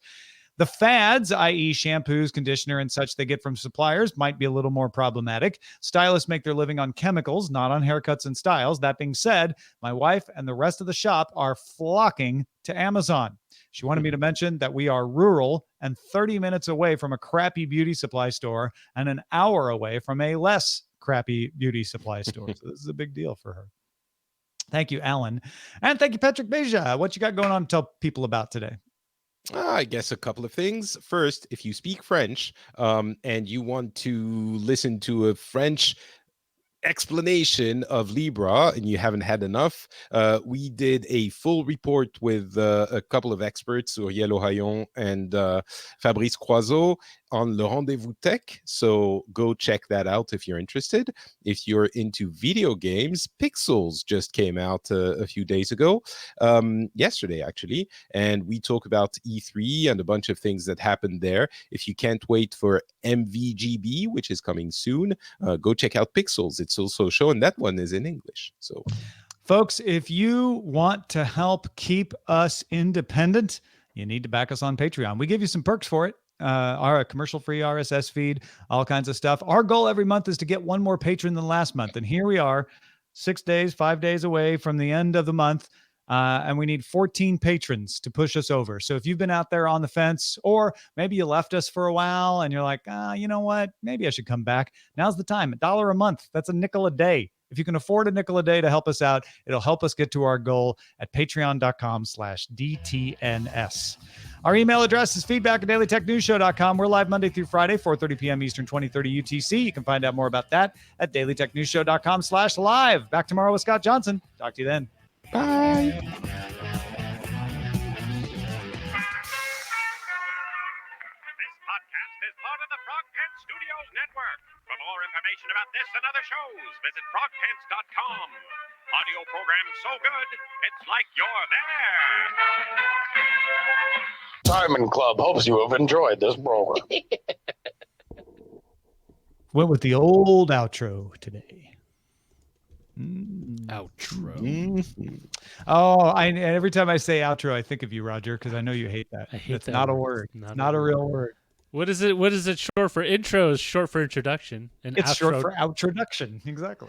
The fads, i.e. shampoos, conditioner, and such they get from suppliers, might be a little more problematic. Stylists make their living on chemicals, not on haircuts and styles. That being said, my wife and the rest of the shop are flocking to Amazon. She wanted me to mention that we are rural and 30 minutes away from a crappy beauty supply store and an hour away from a less crappy beauty supply store. So this is a big deal for her. Thank you, Alan. And thank you, Patrick Beja. What you got going on to tell people about today? I guess a couple of things. First, if you speak French and you want to listen to a French explanation of Libra and you haven't had enough, we did a full report with a couple of experts, Uriel Ohayon and Fabrice Croiseau, on Le Rendezvous Tech. So go check that out if you're interested. If you're into video games, Pixels just came out a few days ago, yesterday actually, and we talk about E3 and a bunch of things that happened there. If you can't wait for MVGB, which is coming soon, go check out Pixels. It's also a show, and that one is in English. So, folks, if you want to help keep us independent, you need to back us on Patreon. We give you some perks for it. Our commercial-free RSS feed, all kinds of stuff. Our goal every month is to get one more patron than last month. And here we are, 5 days away from the end of the month. And we need 14 patrons to push us over. So if you've been out there on the fence, or maybe you left us for a while and you're like, you know what? Maybe I should come back. Now's the time. $1 a month. That's a nickel a day. If you can afford a nickel a day to help us out, it'll help us get to our goal at patreon.com/DTNS. Our email address is feedback@dailytechnewsshow.com. We're live Monday through Friday, 4:30 p.m. Eastern, 20:30 UTC. You can find out more about that at dailytechnewsshow.com/live. Back tomorrow with Scott Johnson. Talk to you then. bye. This podcast is part of the Frog Pants Studios Network. For more information about this and other shows, visit frogpants.com. Audio program so good, it's like you're there. Diamond Club hopes you have enjoyed this program. Went with the old outro today. Outro. Oh, every time I say outro, I think of you, Roger, because I know you hate that. I hate That's that not a word. word. Not a real word. What is it? What is it short for? Intro is short for introduction. And It's outro, short for outroduction. Exactly.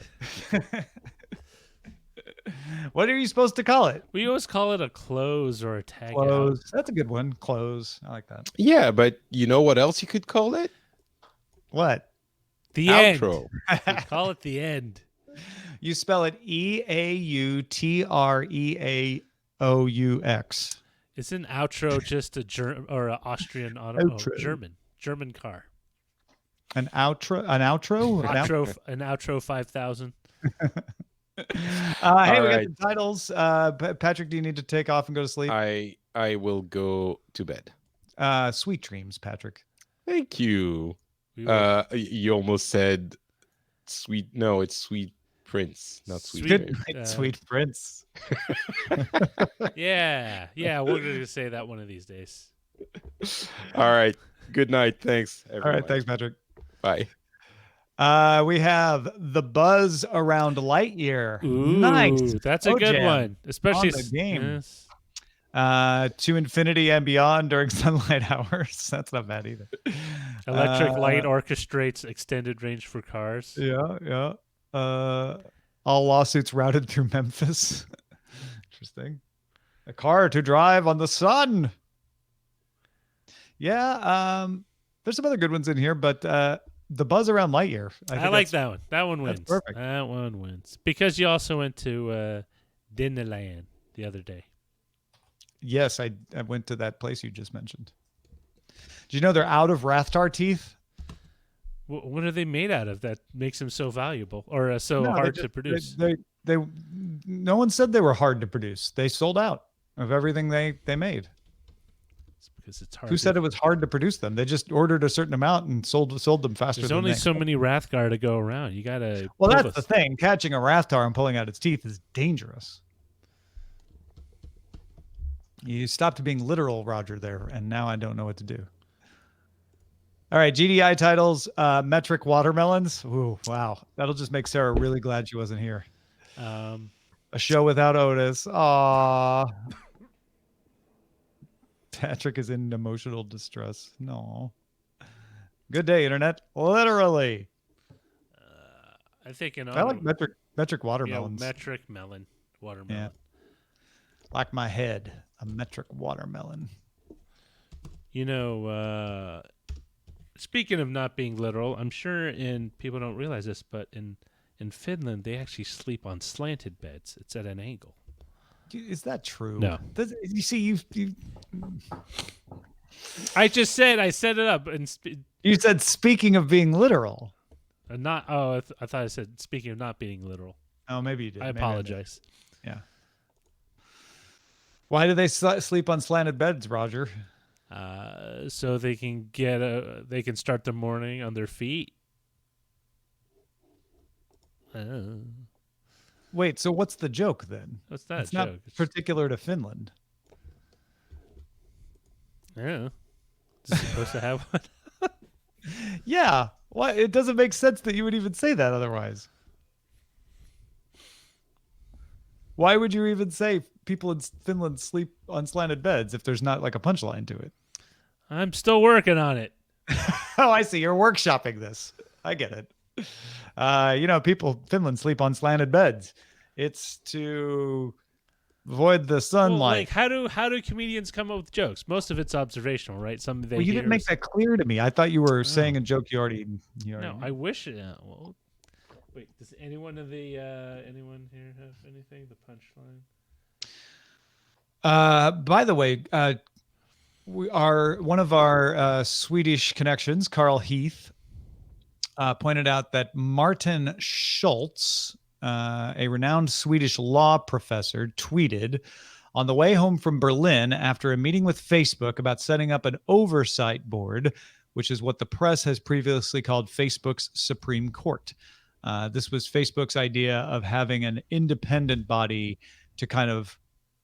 What are you supposed to call it? we always call it a close or a tag. Close. That's a good one. Close. I like that. Yeah, but you know what else you could call it? What? The Outro. end. We call it the end. You spell it EAUTREAOUX. Isn't outro just a German or an Austrian German car? An outro? An outro? An outro 5000. Hey, we got right. the titles. Patrick, do you need to take off and go to sleep? I will go to bed. Sweet dreams, Patrick. Thank you. We will- You almost said sweet. No, it's Sweet Prince, not Sweet Sweet- Dreams. Good night, sweet prince. yeah, we're going to say that one of these days. All right. Good night. Thanks, everyone. All right, thanks, Patrick. Bye. We have the buzz around Lightyear. Ooh, Nice. that's a good Jam one, especially on the game. Yes. To infinity and beyond during sunlight hours. That's not bad either. Electric Light orchestrates extended range for cars. Yeah. All lawsuits routed through Memphis. Interesting. A car to drive on the sun. Yeah. There's some other good ones in here, but the buzz around Lightyear. I like that one. That one wins. perfect. That one wins because you also went to Disneyland the other day. Yes, I went to that place you just mentioned. Do you know they're out of Rathtar teeth? What are they made out of that makes them so valuable or so No, hard they to produce? They no one said they were hard to produce. They sold out of everything they made. It's because it's hard. Who said it was hard to produce them? They just ordered a certain amount and sold them faster. There's than only they. so many Rathgar to go around. You gotta. Well, pull that's the thing. Catching a Rathtar and pulling out its teeth is dangerous. You stopped being literal, Roger, there, and now I don't know what to do. All right, GDI titles, metric watermelons. Ooh, wow. That'll just make Sarah really glad she wasn't here. A show without Otis. Aww. Patrick is in emotional distress. No. Good day, internet. Literally. I think I like metric watermelons. Metric melon, watermelon. Yeah. Like my head, a metric watermelon. Speaking of not being literal, I'm sure people don't realize this, but in Finland they actually sleep on slanted beds. It's at an angle. Is that true? No. You see, you I set it up and you said speaking of being literal. not. Oh, I thought I said speaking of not being literal. Oh, maybe you did. I apologize. Yeah. Why do they sleep on slanted beds, Roger? So they can they can start the morning on their feet. Wait, so what's the joke then? What's that it's joke? Not particular to Finland. Yeah. Is it supposed to have one? Yeah. Why? It doesn't make sense that you would even say that otherwise. Why would you even say people in Finland sleep on slanted beds if there's not like a punchline to it? I'm still working on it. Oh, I see. You're workshopping this. I get it. People Finland sleep on slanted beds. It's to avoid the sunlight. Well, how do comedians come up with jokes? Most of it's observational, right? Well, you didn't make that clear to me. I thought you were saying a joke you already No, knew. I wish it. Well, wait. Does anyone here have anything? The punchline. By the way, one of our Swedish connections, Carl Heath, pointed out that Martin Schultz, a renowned Swedish law professor, tweeted on the way home from Berlin after a meeting with Facebook about setting up an oversight board, which is what the press has previously called Facebook's Supreme Court. This was Facebook's idea of having an independent body to kind of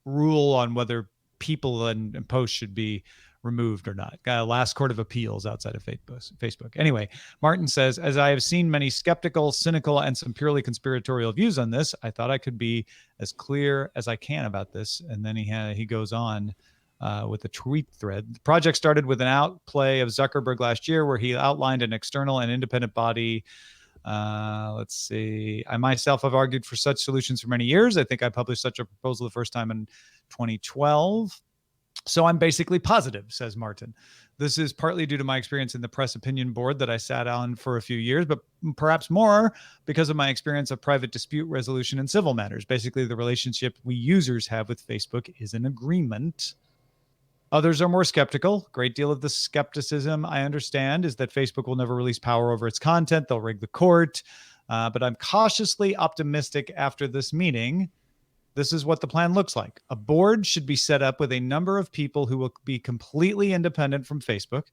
rule on whether people and posts should be removed or not. Got a last court of appeals outside of Facebook. Anyway, Martin says, as I have seen many skeptical, cynical, and some purely conspiratorial views on this, I thought I could be as clear as I can about this. And then he goes on with a tweet thread. The project started with an outplay of Zuckerberg last year where he outlined an external and independent body. Let's see. I myself have argued for such solutions for many years. I think I published such a proposal the first time in 2012. So I'm basically positive, says Martin. This is partly due to my experience in the press opinion board that I sat on for a few years, but perhaps more because of my experience of private dispute resolution in civil matters. Basically, the relationship we users have with Facebook is an agreement. Others are more skeptical. Great deal of the skepticism, I understand, is that Facebook will never release power over its content. They'll rig the court. But I'm cautiously optimistic after this meeting. This is what the plan looks like. A board should be set up with a number of people who will be completely independent from Facebook.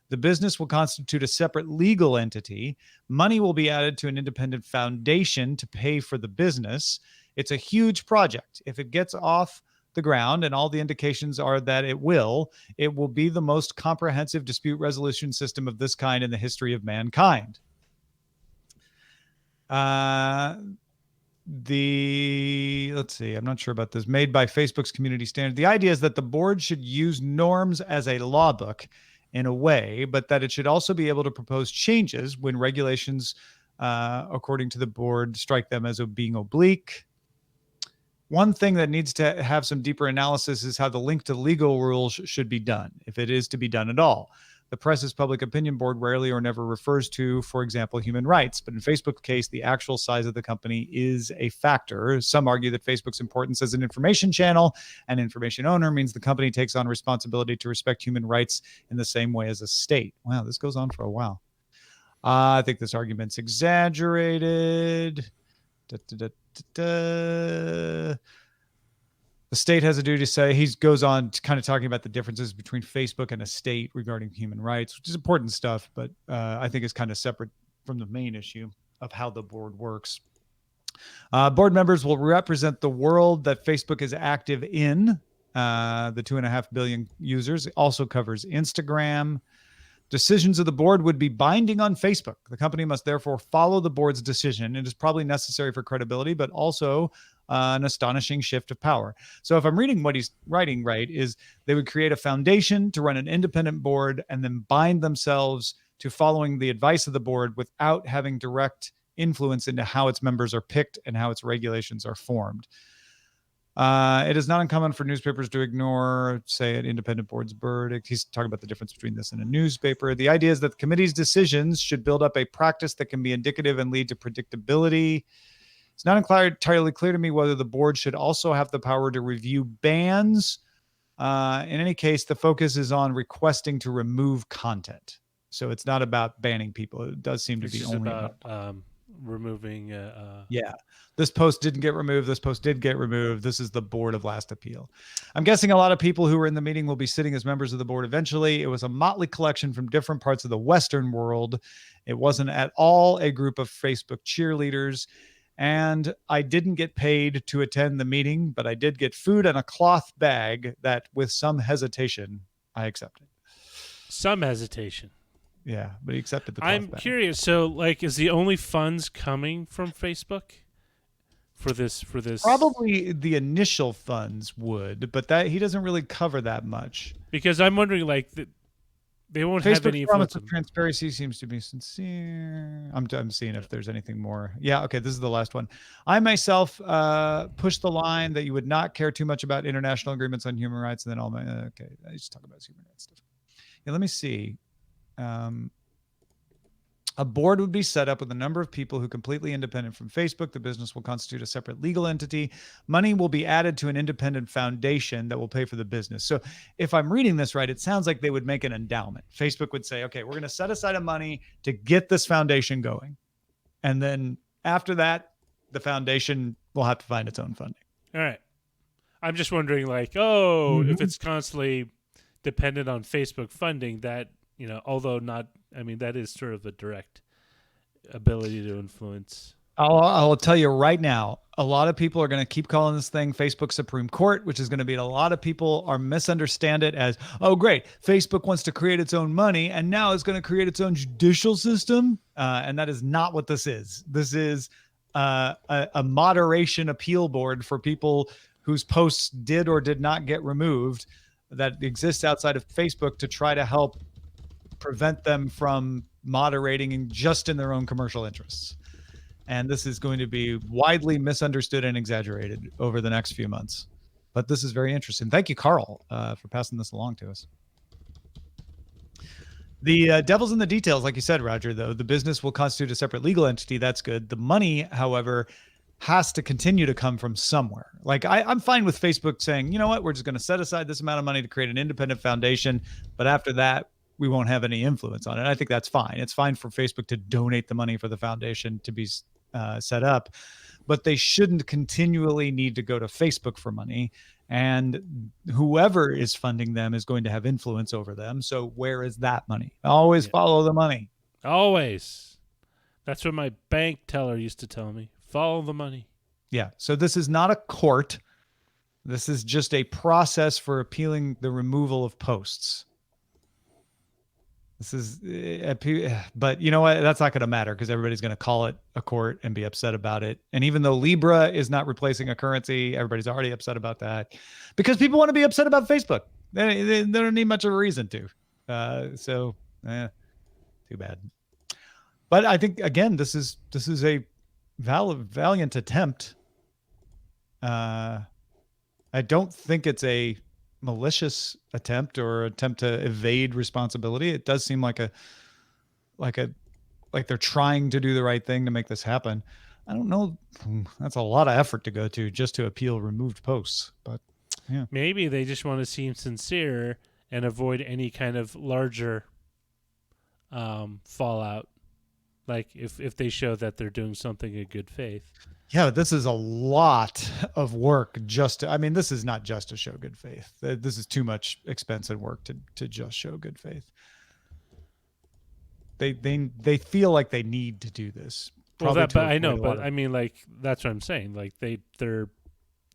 The business will constitute a separate legal entity. Money will be added to an independent foundation to pay for the business. It's a huge project. If it gets off the ground, and all the indications are that it will be the most comprehensive dispute resolution system of this kind in the history of mankind. Let's see, I'm not sure about this, made by Facebook's community standard. The idea is that the board should use norms as a law book in a way, but that it should also be able to propose changes when regulations, according to the board, strike them as being oblique. One thing that needs to have some deeper analysis is how the link to legal rules should be done, if it is to be done at all. The press's public opinion board rarely or never refers to, for example, human rights. But in Facebook's case, the actual size of the company is a factor. Some argue that Facebook's importance as an information channel and information owner means the company takes on responsibility to respect human rights in the same way as a state. Wow, this goes on for a while. I think this argument's exaggerated. The state has a duty to say. He goes on to kind of talking about the differences between Facebook and a state regarding human rights, which is important stuff, but I think is kind of separate from the main issue of how the board works. Board members will represent the world that Facebook is active in. The 2.5 billion users. It also covers Instagram. Decisions of the board would be binding on Facebook. The company must therefore follow the board's decision. It is probably necessary for credibility, but also an astonishing shift of power. So if I'm reading what he's writing right, is they would create a foundation to run an independent board and then bind themselves to following the advice of the board without having direct influence into how its members are picked and how its regulations are formed. It is not uncommon for newspapers to ignore, say, an independent board's verdict. He's talking about the difference between this and a newspaper. The idea is that the committee's decisions should build up a practice that can be indicative and lead to predictability. It's not entirely clear to me whether the board should also have the power to review bans. In any case, the focus is on requesting to remove content. So it's not about banning people. It does seem to be only about removing. Yeah. This post didn't get removed. This post did get removed. This is the board of last appeal. I'm guessing a lot of people who were in the meeting will be sitting as members of the board eventually. It was a motley collection from different parts of the Western world. It wasn't at all a group of Facebook cheerleaders. And I didn't get paid to attend the meeting, but I did get food and a cloth bag that, with some hesitation, I accepted. Some hesitation. Yeah, but he accepted the cloth I'm bag. curious. So, like, is the only funds coming from Facebook for this? Probably the initial funds would, but that he doesn't really cover that much. Because I'm wondering, like, they won't have any Facebook's promise influence. of transparency seems to be sincere. I'm seeing if there's anything more. Yeah, okay, this is the last one. I myself pushed the line that you would not care too much about international agreements on human rights, and then all my okay, I just talk about human rights stuff. Yeah, let me see. A board would be set up with a number of people who completely independent from Facebook. The business will constitute a separate legal entity. Money will be added to an independent foundation that will pay for the business. So if I'm reading this right, it sounds like they would make an endowment. Facebook would say, okay, we're going to set aside a money to get this foundation going. And then after that, the foundation will have to find its own funding. All right. I'm just wondering, like, if it's constantly dependent on Facebook funding, that, although not, I mean, that is sort of a direct ability to influence. I'll tell you right now, a lot of people are going to keep calling this thing Facebook Supreme Court, which is going to be a lot of people are misunderstand it as, oh, great, Facebook wants to create its own money, and now it's going to create its own judicial system. And that is not what this is. This is a moderation appeal board for people whose posts did or did not get removed that exists outside of Facebook to try to help prevent them from moderating just in their own commercial interests. And this is going to be widely misunderstood and exaggerated over the next few months. But this is very interesting. Thank you, Carl, for passing this along to us. The devil's in the details, like you said, Roger, though. The business will constitute a separate legal entity. That's good. The money, however, has to continue to come from somewhere. Like I'm fine with Facebook saying, you know what, we're just going to set aside this amount of money to create an independent foundation. But after that, we won't have any influence on it. I think that's fine. It's fine for Facebook to donate the money for the foundation to be set up, but they shouldn't continually need to go to Facebook for money. And whoever is funding them is going to have influence over them. So where is that money? Always follow the money. Always. That's what my bank teller used to tell me. Follow the money. Yeah. So this is not a court. This is just a process for appealing the removal of posts. This is, but you know what? That's not going to matter because everybody's going to call it a court and be upset about it. And even though Libra is not replacing a currency, everybody's already upset about that because people want to be upset about Facebook. They don't need much of a reason to. So too bad. But I think again, this is a valiant attempt. I don't think it's a malicious attempt or attempt to evade responsibility. It does seem like they're trying to do the right thing to make this happen. I don't know. That's a lot of effort to go to just to appeal removed posts, but yeah. Maybe they just want to seem sincere and avoid any kind of larger fallout. Like if they show that they're doing something in good faith. Yeah, this is a lot of work this is not just to show good faith. This is too much expense and work to just show good faith. They feel like they need to do this. Well, but I know, but I mean, like, that's what I'm saying. Like they're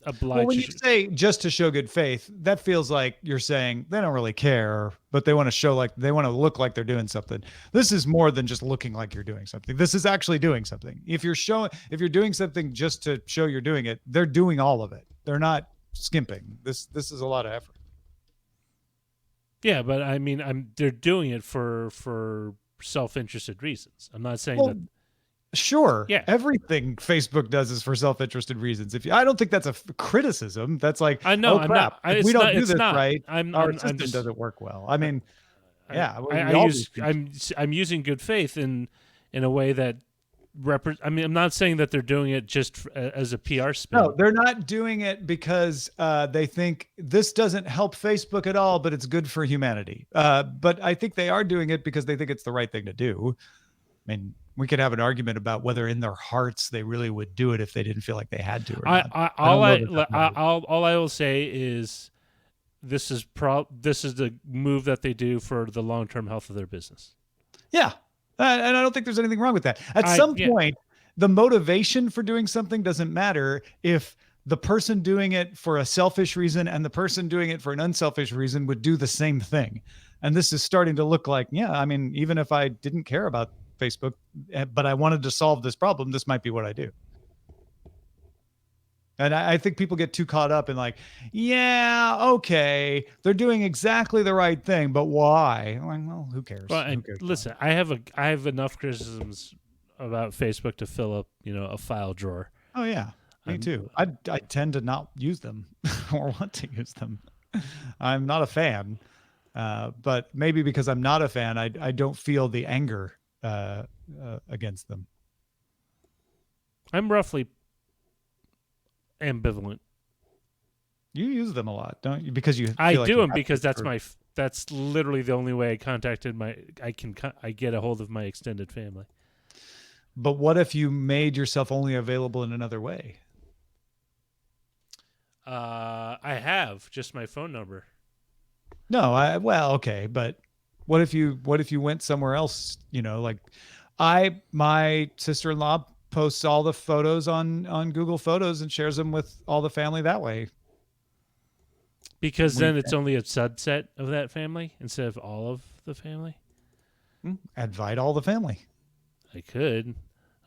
obliged. Well, when you say just to show good faith, that feels like you're saying they don't really care, but they want to show like they want to look like they're doing something. This is more than just looking like you're doing something. This is actually doing something. If you're doing something just to show you're doing it, they're doing all of it. They're not skimping. This is a lot of effort. Yeah, but I mean, they're doing it for self-interested reasons. I'm not saying that. Sure. Yeah. Everything Facebook does is for self-interested reasons. I don't think that's a criticism. That's like, I know. oh crap, if we don't do this right, our I'm system just, doesn't work well. I mean, yeah. I'm using good faith in a way that I mean, I'm not saying that they're doing it just as a PR spin. No, they're not doing it because they think this doesn't help Facebook at all, but it's good for humanity. But I think they are doing it because they think it's the right thing to do. I mean, we could have an argument about whether in their hearts they really would do it if they didn't feel like they had to. Or not. All I will say is this is the move that they do for the long-term health of their business. Yeah. And I don't think there's anything wrong with that. At some point, the motivation for doing something doesn't matter if the person doing it for a selfish reason and the person doing it for an unselfish reason would do the same thing. And this is starting to look like, I mean, even if I didn't care about Facebook, but I wanted to solve this problem, this might be what I do. And I think people get too caught up in like, yeah, okay, they're doing exactly the right thing, but why? I'm like, well, who cares? Well, who cares? Listen, I have enough criticisms about Facebook to fill up, a file drawer. Oh yeah, me too. I tend to not use them or want to use them. I'm not a fan, but maybe because I'm not a fan, I don't feel the anger against them. I'm roughly ambivalent. You use them a lot, don't you? Because I do them because that's literally the only way I get a hold of my extended family. But what if you made yourself only available in another way? I have just my phone number. No, okay, but what if you went somewhere else? Like my sister-in-law posts all the photos on Google Photos and shares them with all the family that way. Because then it's only a subset of that family instead of all of the family. Invite all the family. I could.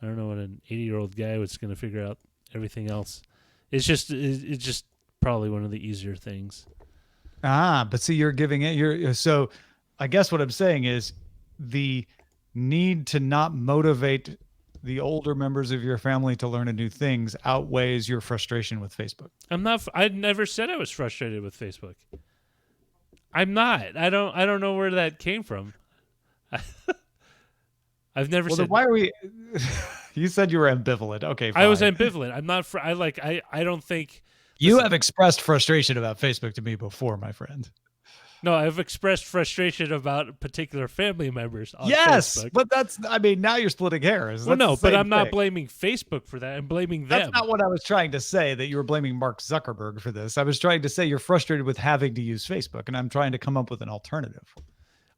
I don't know what an 80-year-old guy was going to figure out everything else. It's just probably one of the easier things. But see, you're giving it. So I guess what I'm saying is the need to not motivate the older members of your family to learn new things outweighs your frustration with Facebook. I never said I was frustrated with Facebook. I'm not. I don't know where that came from. I've never said. Then why are we? You said you were ambivalent. Okay, fine. I was ambivalent. I'm not. I don't think. You have expressed frustration about Facebook to me before, my friend. No, I've expressed frustration about particular family members on Facebook. But now you're splitting hairs. Well, no, but I'm not blaming Facebook for that. I'm blaming them. That's not what I was trying to say, that you were blaming Mark Zuckerberg for this. I was trying to say you're frustrated with having to use Facebook, and I'm trying to come up with an alternative.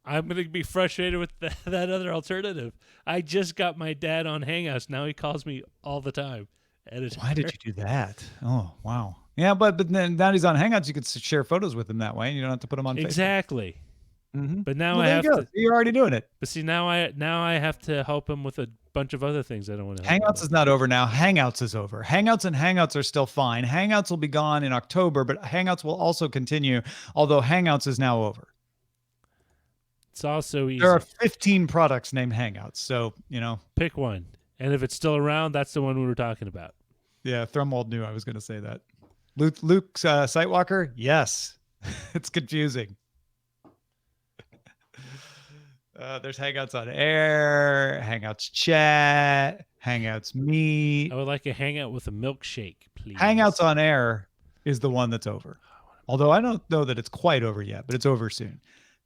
I'm going to be frustrated with that other alternative. I just got my dad on Hangouts. Now he calls me all the time. Why did you do that? Oh, wow. Yeah, but then now he's on Hangouts. You could share photos with him that way, and you don't have to put them on Facebook. Exactly. Mm-hmm. But now I have to. You're already doing it. But see, now I have to help him with a bunch of other things I don't want to. Hangouts is not over now. Hangouts is over. Hangouts and Hangouts are still fine. Hangouts will be gone in October, but Hangouts will also continue, although Hangouts is now over. It's also easy. There are 15 products named Hangouts, so, Pick one. And if it's still around, that's the one we were talking about. Yeah, Thrumwald knew I was going to say that. Luke's Sightwalker? Yes. It's confusing. There's Hangouts on Air, Hangouts Chat, Hangouts Meet. I would like a Hangout with a milkshake, please. Hangouts on Air is the one that's over. Although I don't know that it's quite over yet, but it's over soon.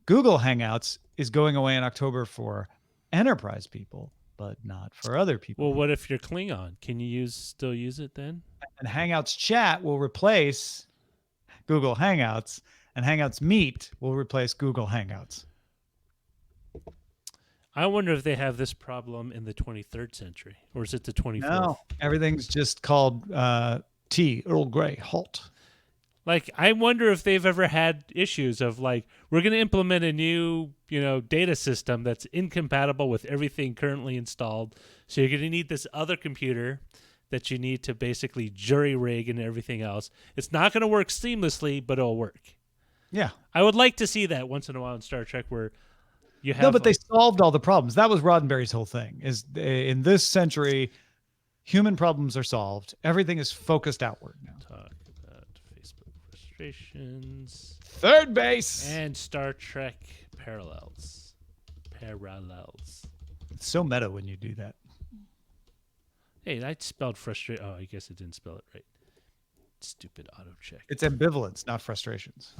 Google Hangouts is going away in October for enterprise people, but not for other people. Well, what if you're Klingon? Can you still use it then? And Hangouts Chat will replace Google Hangouts, and Hangouts Meet will replace Google Hangouts. I wonder if they have this problem in the 23rd century, or is it the 24th? No, everything's just called tea, Earl Grey, hot. Like, I wonder if they've ever had issues of like, we're going to implement a new, data system that's incompatible with everything currently installed. So you're going to need this other computer that you need to basically jury rig and everything else. It's not going to work seamlessly, but it'll work. Yeah. I would like to see that once in a while in Star Trek where you have... No, but they solved all the problems. That was Roddenberry's whole thing, is in this century, human problems are solved. Everything is focused outward now. Talk about Facebook frustrations. Third base. And Star Trek parallels. It's so meta when you do that. Hey, I spelled frustrate. Oh, I guess I didn't spell it right. Stupid auto check. It's ambivalence, not frustrations.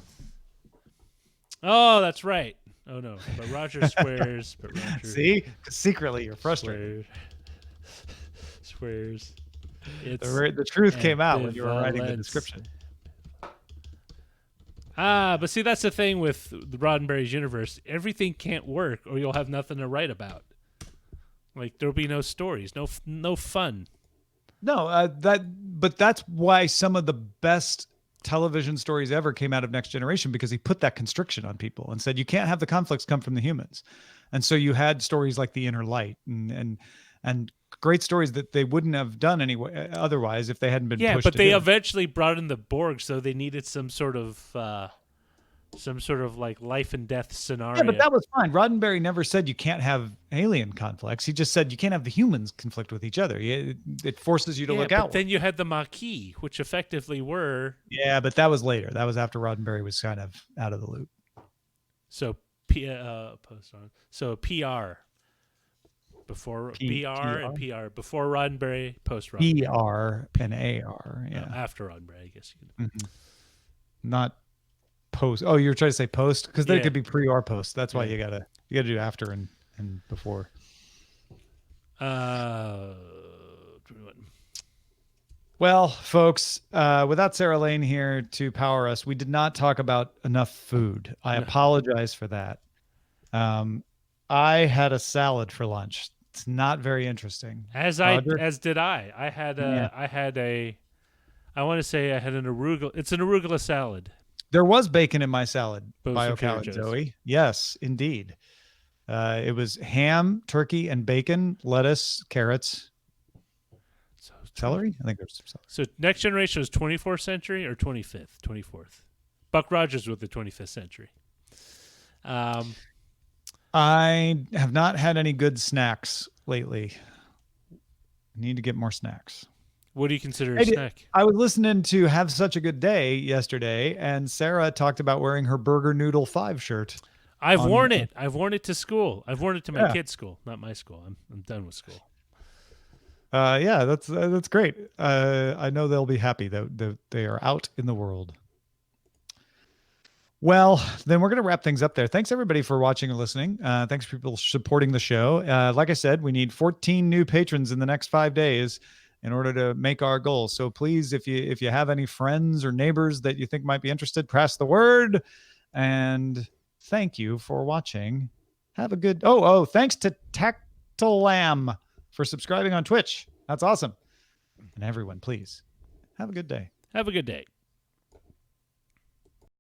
Oh, that's right. Oh no, but Roger swears. But Roger See, secretly you're frustrated. Swears. The truth came out when you were writing the description. But see, that's the thing with the Roddenberry's universe. Everything can't work, or you'll have nothing to write about. Like, there'll be no stories, no fun. No, but that's why some of the best television stories ever came out of Next Generation, because he put that constriction on people and said you can't have the conflicts come from the humans. And so you had stories like The Inner Light and great stories that they wouldn't have done anyway otherwise if they hadn't been pushed. Yeah, but they eventually brought in the Borg, so they needed some sort of like life and death scenario. Yeah, but that was fine. Roddenberry never said you can't have alien conflicts. He just said you can't have the humans conflict with each other. It forces you to look out. But then you had the Maquis, which effectively were... Yeah, but that was later. That was after Roddenberry was kind of out of the loop. So PR before BR and PR before Roddenberry, post Roddenberry. PR and AR, yeah. After Roddenberry, I guess you could. Mm-hmm. Not post. Oh, you're trying to say post, because they could be pre or post. That's why you gotta do after and before. Well, folks, without Sarah Lane here to power us, we did not talk about enough food. I apologize for that. I had a salad for lunch. It's not very interesting. As did I. I want to say I had an arugula. It's an arugula salad. There was bacon in my salad, Both Bio and Zoe. Yes, indeed. It was ham, turkey, and bacon, lettuce, carrots, celery. I think there's some celery. So Next Generation was 24th century or 25th? 24th. Buck Rogers with the 25th century. I have not had any good snacks lately. I need to get more snacks. What do you consider a snack? I was listening to Have Such a Good Day yesterday, and Sarah talked about wearing her Burger Noodle 5 shirt. I've worn it. I've worn it to school. I've worn it to my kids' school, not my school. I'm done with school. Yeah, that's great. I know they'll be happy that they are out in the world. Well, then we're going to wrap things up there. Thanks, everybody, for watching and listening. Thanks for people supporting the show. Like I said, we need 14 new patrons in the next 5 days in order to make our goal. So please, if you have any friends or neighbors that you think might be interested, pass the word. And thank you for watching. Have a good... thanks to Tactile Lamb for subscribing on Twitch. That's awesome. And everyone, please, have a good day. Have a good day.